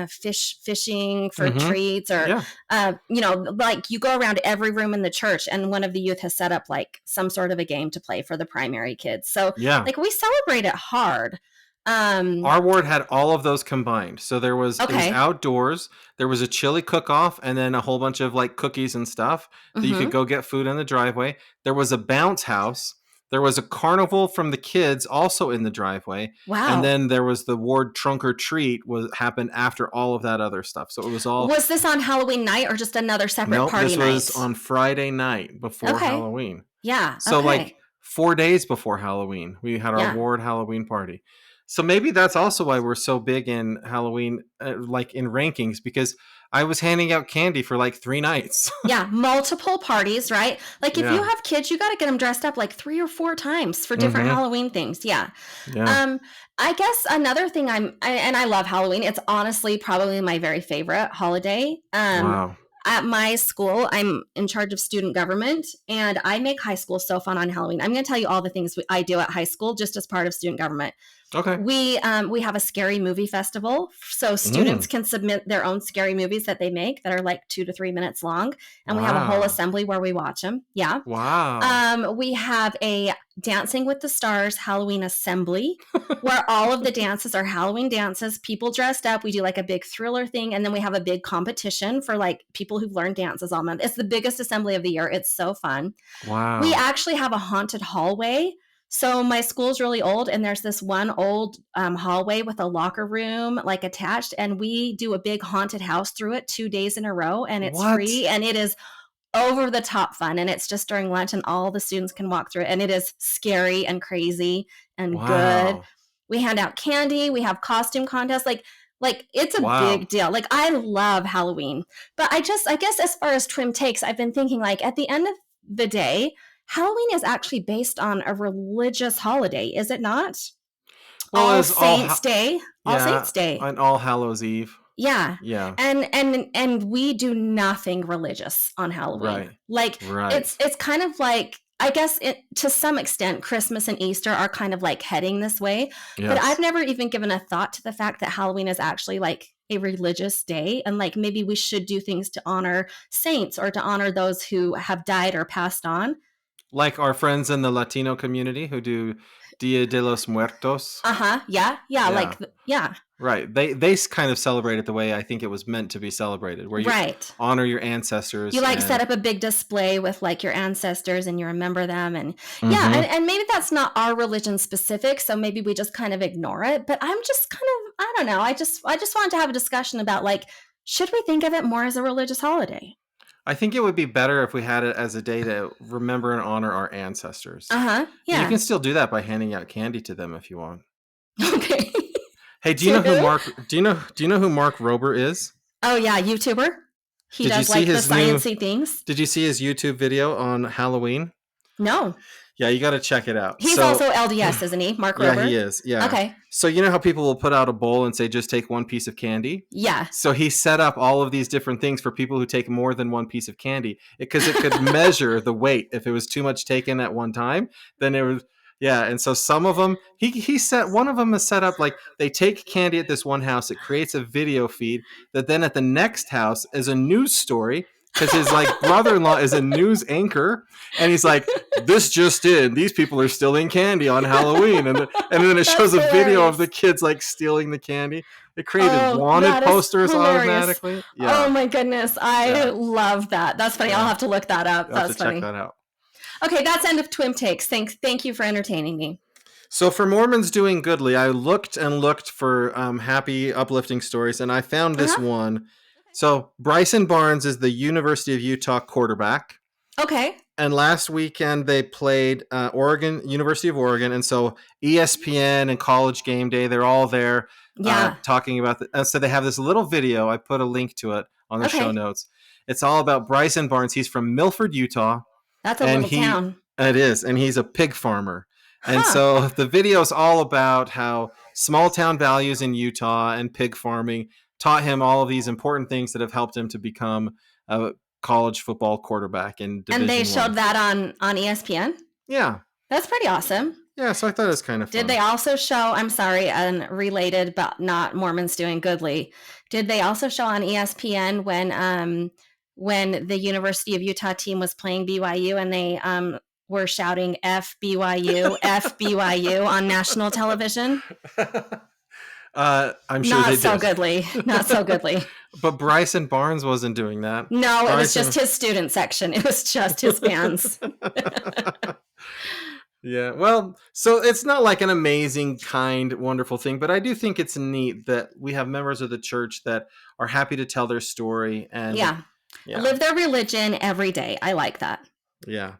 Speaker 2: fishing for
Speaker 1: Mm-hmm.
Speaker 2: treats, or
Speaker 1: Yeah.
Speaker 2: like you go around every room in the church and one of the youth has set up like some sort of a game to play for the primary kids. So
Speaker 1: Yeah.
Speaker 2: like we celebrate it hard.
Speaker 1: Our ward had all of those combined. So it was
Speaker 2: Okay.
Speaker 1: outdoors. There was a chili cook-off and then a whole bunch of like cookies and stuff that you could
Speaker 2: Mm-hmm.
Speaker 1: go get food in the driveway. There was a bounce house. There was a carnival from the kids also in the driveway. And
Speaker 2: Wow.
Speaker 1: then there was the ward trunk or treat was happened after all of that other stuff. So it was all
Speaker 2: Was this on Halloween night or just another separate
Speaker 1: nope,
Speaker 2: party
Speaker 1: this was
Speaker 2: night?
Speaker 1: on Friday night before
Speaker 2: Okay.
Speaker 1: Halloween.
Speaker 2: Yeah.
Speaker 1: So like
Speaker 2: Okay.
Speaker 1: 4 days before Halloween, we had our
Speaker 2: Yeah.
Speaker 1: ward Halloween party. So maybe that's also why we're so big in Halloween, like in rankings, because I was handing out candy for like 3 nights.
Speaker 2: Yeah, multiple parties, right? Like if you
Speaker 1: Yeah.
Speaker 2: have kids, you got to get them dressed up like 3 or 4 times for different
Speaker 1: Mm-hmm.
Speaker 2: Halloween things. Yeah.
Speaker 1: Yeah.
Speaker 2: I guess another thing and I love Halloween. It's honestly probably my very favorite holiday.
Speaker 1: Wow.
Speaker 2: At my school, I'm in charge of student government, and I make high school so fun on Halloween. I'm going to tell you all the things I do at high school just as part of student government.
Speaker 1: Okay.
Speaker 2: We have a scary movie festival, so students
Speaker 1: Mm.
Speaker 2: can submit their own scary movies that they make that are like 2 to 3 minutes long, and we have a whole
Speaker 1: Wow.
Speaker 2: assembly where we watch them. Yeah.
Speaker 1: Wow.
Speaker 2: We have a Dancing with the Stars Halloween assembly where all of the dances are Halloween dances, people dressed up. We do like a big thriller thing, and then we have a big competition for like people who've learned dances all month. It's the biggest assembly of the year. It's so fun. We
Speaker 1: Wow.
Speaker 2: actually have a haunted hallway. So my school's really old, and there's this one old hallway with a locker room like attached, and we do a big haunted house through it 2 days in a row, and it's
Speaker 1: What?
Speaker 2: free, and it is over the top fun, and it's just during lunch, and all the students can walk through it, and it is scary and crazy and good.
Speaker 1: Wow.
Speaker 2: We hand out candy. We have costume contests. Like it's a
Speaker 1: Wow.
Speaker 2: big deal. Like I love Halloween, but I guess as far as Twim takes, I've been thinking like at the end of the day, Halloween is actually based on a religious holiday, is it not?
Speaker 1: Well, it was
Speaker 2: All
Speaker 1: yeah,
Speaker 2: Saints Day.
Speaker 1: on All Hallows Eve.
Speaker 2: Yeah.
Speaker 1: Yeah.
Speaker 2: And we do nothing religious on Halloween.
Speaker 1: Right.
Speaker 2: Like
Speaker 1: Right.
Speaker 2: it's kind of like I guess to some extent Christmas and Easter are kind of like heading this way, but I've
Speaker 1: Yes.
Speaker 2: never even given a thought to the fact that Halloween is actually like a religious day, and like maybe we should do things to honor saints or to honor those who have died or passed on.
Speaker 1: Like our friends in the Latino community who do Dia de los Muertos.
Speaker 2: Uh-huh. Yeah. Yeah,
Speaker 1: Yeah.
Speaker 2: yeah.
Speaker 1: Right. They kind of celebrate it the way I think it was meant to be celebrated, where you
Speaker 2: Right.
Speaker 1: honor your ancestors
Speaker 2: You like set
Speaker 1: and
Speaker 2: up a big display with like your ancestors and you remember them, and yeah,
Speaker 1: mm-hmm.
Speaker 2: and maybe that's not our religion specific, so maybe we just kind of ignore it, but I'm just kind of I don't know, I just wanted to have a discussion about like should we think of it more as a religious holiday.
Speaker 1: I think it would be better if we had it as a day to remember and honor our ancestors.
Speaker 2: Uh-huh.
Speaker 1: You
Speaker 2: Yeah.
Speaker 1: can still do that by handing out candy to them if you want.
Speaker 2: Okay.
Speaker 1: Hey,
Speaker 2: To who?
Speaker 1: Do you know who Mark Rober is?
Speaker 2: Oh yeah, YouTuber. He
Speaker 1: Did you
Speaker 2: does
Speaker 1: see
Speaker 2: like the
Speaker 1: his new
Speaker 2: sciency things.
Speaker 1: Did you see his YouTube video on Halloween?
Speaker 2: No.
Speaker 1: Yeah, you got to check it out.
Speaker 2: He's also LDS, isn't he? Mark
Speaker 1: yeah,
Speaker 2: Rober.
Speaker 1: he is. Yeah.
Speaker 2: Okay.
Speaker 1: So you know how people will put out a bowl and say just take one piece of candy?
Speaker 2: Yeah.
Speaker 1: So he set up all of these different things for people who take more than one piece of candy because it could measure the weight. If it was too much taken at one time, then it was yeah. And so some of them he set one of them is set up like they take candy at this one house. It creates a video feed that then at the next house is a news story because his like brother-in-law is a news anchor and he's like this just in these people are stealing candy on Halloween and then it shows a video of the kids like stealing the candy. It created
Speaker 2: Oh,
Speaker 1: wanted
Speaker 2: that is
Speaker 1: posters
Speaker 2: hilarious.
Speaker 1: automatically.
Speaker 2: Oh
Speaker 1: Yeah.
Speaker 2: my goodness. I
Speaker 1: Yeah.
Speaker 2: love that. That's funny. I'll
Speaker 1: Yeah.
Speaker 2: have to look that up.
Speaker 1: You'll have
Speaker 2: That's
Speaker 1: to check
Speaker 2: funny.
Speaker 1: that out.
Speaker 2: Okay, that's end of Twim Takes. Thank you for entertaining me.
Speaker 1: So for Mormons doing goodly, I looked and looked for happy, uplifting stories, and I found this
Speaker 2: Uh-huh.
Speaker 1: one. So Bryson Barnes is the University of Utah quarterback.
Speaker 2: Okay.
Speaker 1: And last weekend they played University of Oregon, and so ESPN and College Game Day, they're all there
Speaker 2: Yeah.
Speaker 1: talking about so they have this little video. I put a link to it on the show
Speaker 2: Okay.
Speaker 1: notes. It's all about Bryson Barnes. He's from Milford, Utah.
Speaker 2: That's a
Speaker 1: And
Speaker 2: little town.
Speaker 1: it is, and he's a pig farmer. And
Speaker 2: Huh.
Speaker 1: so the video is all about how small town values in Utah and pig farming taught him all of these important things that have helped him to become a college football quarterback in Division
Speaker 2: And they
Speaker 1: I.
Speaker 2: showed that on ESPN?
Speaker 1: Yeah.
Speaker 2: That's pretty awesome.
Speaker 1: Yeah, so I thought it was kind of
Speaker 2: Did they
Speaker 1: fun.
Speaker 2: also show, I'm sorry, unrelated, but not Mormons doing goodly. Did they also show on ESPN when the University of Utah team was playing BYU and they were shouting F BYU, F BYU on national television?
Speaker 1: I'm sure
Speaker 2: Not
Speaker 1: they
Speaker 2: so
Speaker 1: did.
Speaker 2: goodly. Not so goodly.
Speaker 1: But Bryson Barnes wasn't doing that.
Speaker 2: No, it was just
Speaker 1: Bryson.
Speaker 2: his student section. It was just his fans.
Speaker 1: Yeah, well, so it's not like an amazing, kind, wonderful thing, but I do think it's neat that we have members of the church that are happy to tell their story. And
Speaker 2: Yeah.
Speaker 1: yeah,
Speaker 2: Live their religion every day. I like that.
Speaker 1: yeah.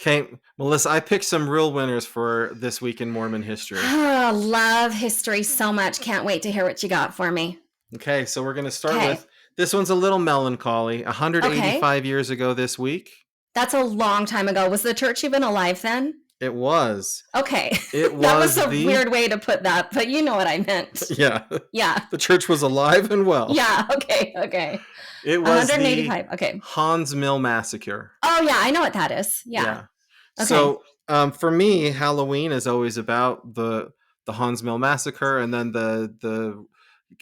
Speaker 1: Okay, Melissa, I picked some real winners for this week in Mormon history.
Speaker 2: Oh, love history so much. Can't wait to hear what you got for me.
Speaker 1: Okay, so we're going to start
Speaker 2: Okay.
Speaker 1: with this one's a little melancholy.
Speaker 2: Okay.
Speaker 1: 185 years ago this week,
Speaker 2: That's a long time ago. Was the church even alive then?
Speaker 1: it was.
Speaker 2: Okay.
Speaker 1: It
Speaker 2: That was
Speaker 1: was
Speaker 2: a
Speaker 1: the.
Speaker 2: weird way to put that, but you know what I meant.
Speaker 1: Yeah,
Speaker 2: Yeah.
Speaker 1: the church was alive and well.
Speaker 2: Yeah. Okay. Okay.
Speaker 1: It was the
Speaker 2: 185. Okay.
Speaker 1: Hans Mill Massacre.
Speaker 2: Oh, yeah. I know what that is. Yeah. Okay.
Speaker 1: So for me, Halloween is always about the Hans Mill Massacre and then the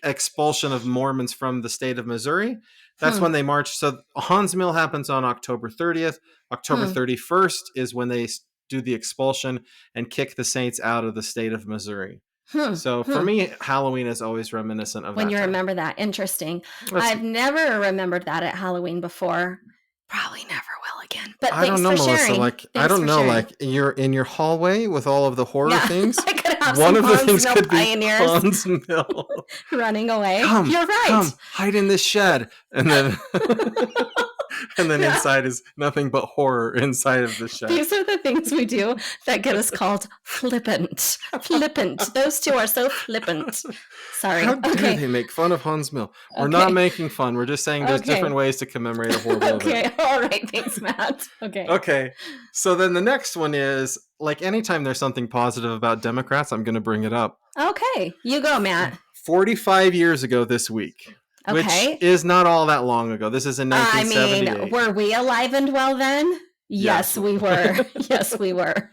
Speaker 1: expulsion of Mormons from the state of Missouri. That's
Speaker 2: Hmm.
Speaker 1: when they march. So Hans Mill happens on October 30th. October
Speaker 2: Hmm.
Speaker 1: 31st is when they do the expulsion and kick the saints out of the state of Missouri.
Speaker 2: Hmm.
Speaker 1: So for
Speaker 2: Hmm.
Speaker 1: me, Halloween is always reminiscent of
Speaker 2: When
Speaker 1: that
Speaker 2: you
Speaker 1: time.
Speaker 2: remember that. Interesting.
Speaker 1: That's,
Speaker 2: I've never remembered that at Halloween before. Probably never will again. But
Speaker 1: I don't
Speaker 2: thanks
Speaker 1: know,
Speaker 2: for
Speaker 1: Melissa.
Speaker 2: sharing.
Speaker 1: Like I
Speaker 2: Thanks
Speaker 1: don't
Speaker 2: for
Speaker 1: know.
Speaker 2: sharing.
Speaker 1: Like you're in your hallway with all of the horror
Speaker 2: Yeah,
Speaker 1: things.
Speaker 2: I could have
Speaker 1: One
Speaker 2: some
Speaker 1: of the
Speaker 2: Hans
Speaker 1: things
Speaker 2: Mill
Speaker 1: could be
Speaker 2: pioneers
Speaker 1: Hans Mill.
Speaker 2: running away.
Speaker 1: Come,
Speaker 2: You're right.
Speaker 1: come, hide in this shed, and then and then
Speaker 2: Yeah.
Speaker 1: inside is nothing but horror inside of the shed.
Speaker 2: These are the things we do that get us called flippant. Flippant. Those two are so flippant. Sorry.
Speaker 1: How dare
Speaker 2: Okay.
Speaker 1: they make fun of Hans Mill? We're
Speaker 2: Okay.
Speaker 1: not making fun. We're just saying there's
Speaker 2: Okay.
Speaker 1: different ways to commemorate a horrible
Speaker 2: Okay.
Speaker 1: event.
Speaker 2: All right. Thanks, Matt. Okay.
Speaker 1: Okay. So then the next one is like anytime there's something positive about Democrats, I'm going to bring it up.
Speaker 2: Okay. You go, Matt.
Speaker 1: 45 years ago this week, which
Speaker 2: Okay.
Speaker 1: is not all that long ago. This is in
Speaker 2: I
Speaker 1: 1978.
Speaker 2: mean, were we alive and well then? Yes,
Speaker 1: Yes.
Speaker 2: we were. Yes, we were.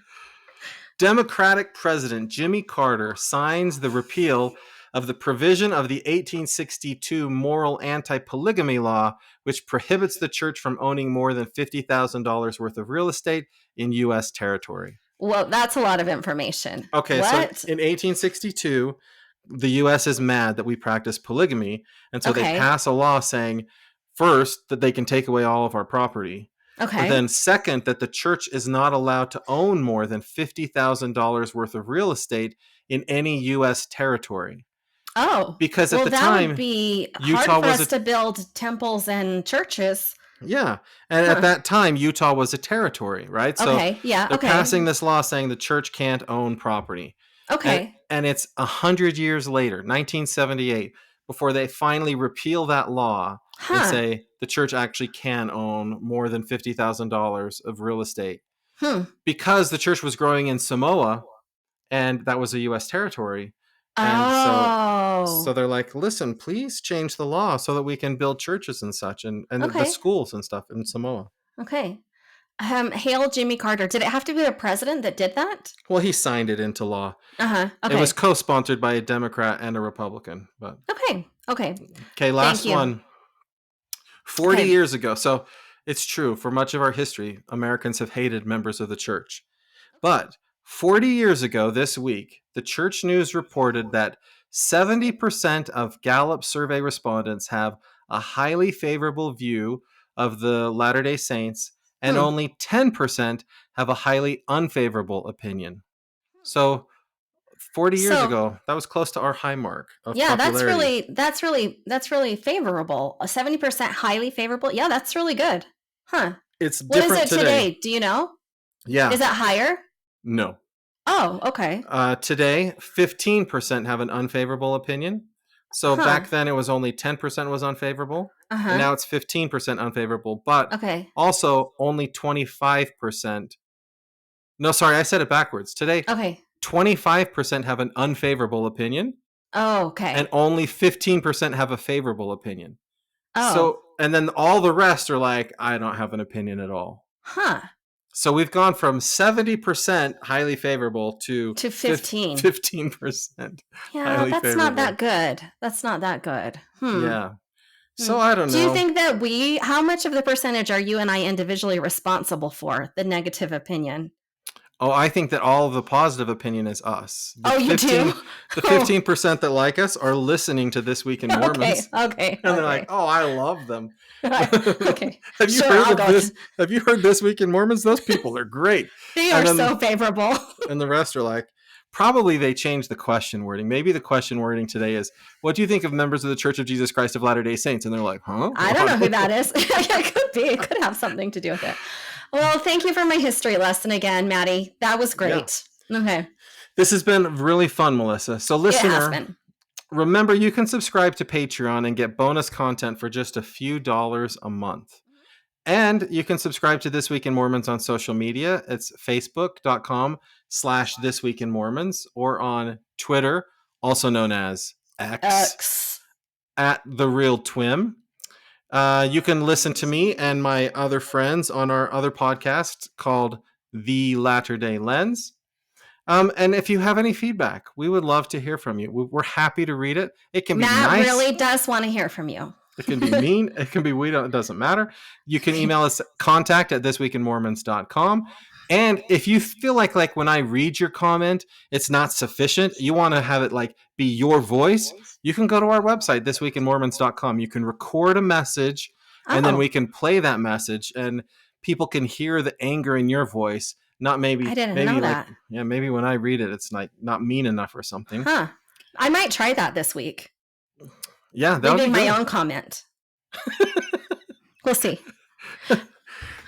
Speaker 1: Democratic President Jimmy Carter signs the repeal of the provision of the 1862 Moral Anti-Polygamy Law, which prohibits the church from owning more than $50,000 worth of real estate in U.S. territory.
Speaker 2: Well, that's a lot of information.
Speaker 1: Okay,
Speaker 2: What?
Speaker 1: so in 1862, the U.S. is mad that we practice polygamy, and so they
Speaker 2: Okay.
Speaker 1: pass a law saying, first, that they can take away all of our property.
Speaker 2: Okay.
Speaker 1: But then second, that the church is not allowed to own more than $50,000 worth of real estate in any U.S. territory.
Speaker 2: Oh.
Speaker 1: Because at
Speaker 2: Well,
Speaker 1: the
Speaker 2: that
Speaker 1: time,
Speaker 2: would be
Speaker 1: Utah
Speaker 2: hard for
Speaker 1: was
Speaker 2: us to build temples and churches.
Speaker 1: yeah. And
Speaker 2: Huh.
Speaker 1: at that time, Utah was a territory, right? So
Speaker 2: Okay. Yeah.
Speaker 1: they're
Speaker 2: Okay.
Speaker 1: passing this law saying the church can't own property.
Speaker 2: Okay.
Speaker 1: And it's 100 years later, 1978, before they finally repeal that law and
Speaker 2: Huh.
Speaker 1: say the church actually can own more than $50,000 of real estate.
Speaker 2: Hmm.
Speaker 1: Because the church was growing in Samoa, and that was a U.S. territory. And
Speaker 2: Oh.
Speaker 1: so they're like, listen, please change the law so that we can build churches and such and the
Speaker 2: Okay.
Speaker 1: schools and stuff in Samoa.
Speaker 2: Okay. Hail Jimmy Carter. Did it have to be a president that did that?
Speaker 1: Well, he signed it into law.
Speaker 2: Okay.
Speaker 1: It was co-sponsored by a Democrat and a Republican. But
Speaker 2: Okay. Okay.
Speaker 1: okay, last
Speaker 2: Thank you.
Speaker 1: one. 40
Speaker 2: Okay.
Speaker 1: years ago. So it's true. For much of our history, Americans have hated members of the church. But 40 years ago this week, the Church News reported that 70% of Gallup survey respondents have a highly favorable view of the Latter-day Saints, and only 10% have a highly unfavorable opinion. So 40 years ago, that was close to our high mark of popularity.
Speaker 2: that's really favorable. 70% highly favorable. Yeah, that's really good. Huh.
Speaker 1: It's
Speaker 2: What is
Speaker 1: different
Speaker 2: it today? Do you know?
Speaker 1: Yeah.
Speaker 2: Is that higher?
Speaker 1: No.
Speaker 2: Oh, okay.
Speaker 1: Today, 15% have an unfavorable opinion. So back then it was only 10% was unfavorable. And now it's 15% unfavorable. But also only 25%. No, sorry, I said it backwards. Today, 25% have an unfavorable opinion.
Speaker 2: Oh, okay.
Speaker 1: And only 15% have a favorable opinion.
Speaker 2: Oh.
Speaker 1: So, and then all the rest are like, I don't have an opinion at all.
Speaker 2: Huh.
Speaker 1: So we've gone from 70% highly favorable to
Speaker 2: To 15.
Speaker 1: 15%
Speaker 2: Yeah,
Speaker 1: highly
Speaker 2: that's not
Speaker 1: favorable.
Speaker 2: that good. That's not that good.
Speaker 1: Yeah.
Speaker 2: Hmm.
Speaker 1: So I don't
Speaker 2: Do you
Speaker 1: know.
Speaker 2: think that how much of the percentage are you and I individually responsible for the negative opinion?
Speaker 1: Oh, I think that all of the positive opinion is us. The
Speaker 2: Oh, you do?
Speaker 1: 15 the
Speaker 2: Oh,
Speaker 1: 15% that like us are listening to This Week in
Speaker 2: okay,
Speaker 1: Mormons.
Speaker 2: okay,
Speaker 1: And they're like,
Speaker 2: okay.
Speaker 1: "Oh, I love them."
Speaker 2: Okay,
Speaker 1: Have you
Speaker 2: sure,
Speaker 1: heard
Speaker 2: I'll
Speaker 1: of
Speaker 2: go.
Speaker 1: this? Have you heard This Week in Mormons? Those people are great.
Speaker 2: They
Speaker 1: And
Speaker 2: are
Speaker 1: then
Speaker 2: so favorable.
Speaker 1: and the rest are like, probably they changed the question wording. Maybe the question wording today is, "What do you think of members of the Church of Jesus Christ of Latter-day Saints?" And they're like, "Huh?
Speaker 2: I
Speaker 1: Well,
Speaker 2: don't
Speaker 1: I
Speaker 2: know who
Speaker 1: don't know."
Speaker 2: that is. It could be. It could have something to do with it. Well, thank you for my history lesson again, Maddie. That was
Speaker 1: Yeah.
Speaker 2: great. Okay.
Speaker 1: This has been really fun, Melissa. So
Speaker 2: It has
Speaker 1: listener,
Speaker 2: been.
Speaker 1: remember, you can subscribe to Patreon and get bonus content for just a few dollars a month. And you can subscribe to This Week in Mormons on social media. It's facebook.com/This Week in Mormons or on Twitter, also known as X,
Speaker 2: X.
Speaker 1: at The Real Twim. You can listen to me and my other friends on our other podcast called The Latter Day Lens. And if you have any feedback, we would love to hear from you. We're happy to read it. It can be
Speaker 2: Matt
Speaker 1: nice.
Speaker 2: really does want to hear from you.
Speaker 1: It can be mean. It can be we don't. It doesn't matter. You can email us contact@thisweekinmormons.com. And if you feel like when I read your comment, it's not sufficient, you want to have it like be your voice, you can go to our website, thisweekinmormons.com. You can record a message, and then we
Speaker 2: Oh,
Speaker 1: can play that message, and people can hear the anger in your voice. Not
Speaker 2: I
Speaker 1: maybe
Speaker 2: didn't know
Speaker 1: maybe like
Speaker 2: that.
Speaker 1: yeah, maybe when I read it, it's like not mean enough or something.
Speaker 2: Huh. I might try that this week.
Speaker 1: Yeah, that would be
Speaker 2: Leaving my
Speaker 1: good.
Speaker 2: own comment. We'll see.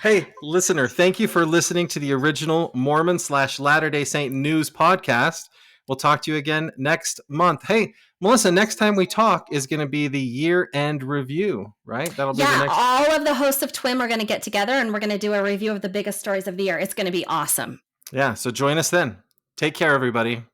Speaker 1: Hey, listener, thank you for listening to the original Mormon/Latter-day Saint news podcast. We'll talk to you again next month. Hey, Melissa, next time we talk is going to be the year-end review, right? That'll be the
Speaker 2: Yeah,
Speaker 1: next.
Speaker 2: all of the hosts of TWIM are going to get together and we're going to do a review of the biggest stories of the year. It's going to be awesome.
Speaker 1: Yeah, so join us then. Take care, everybody.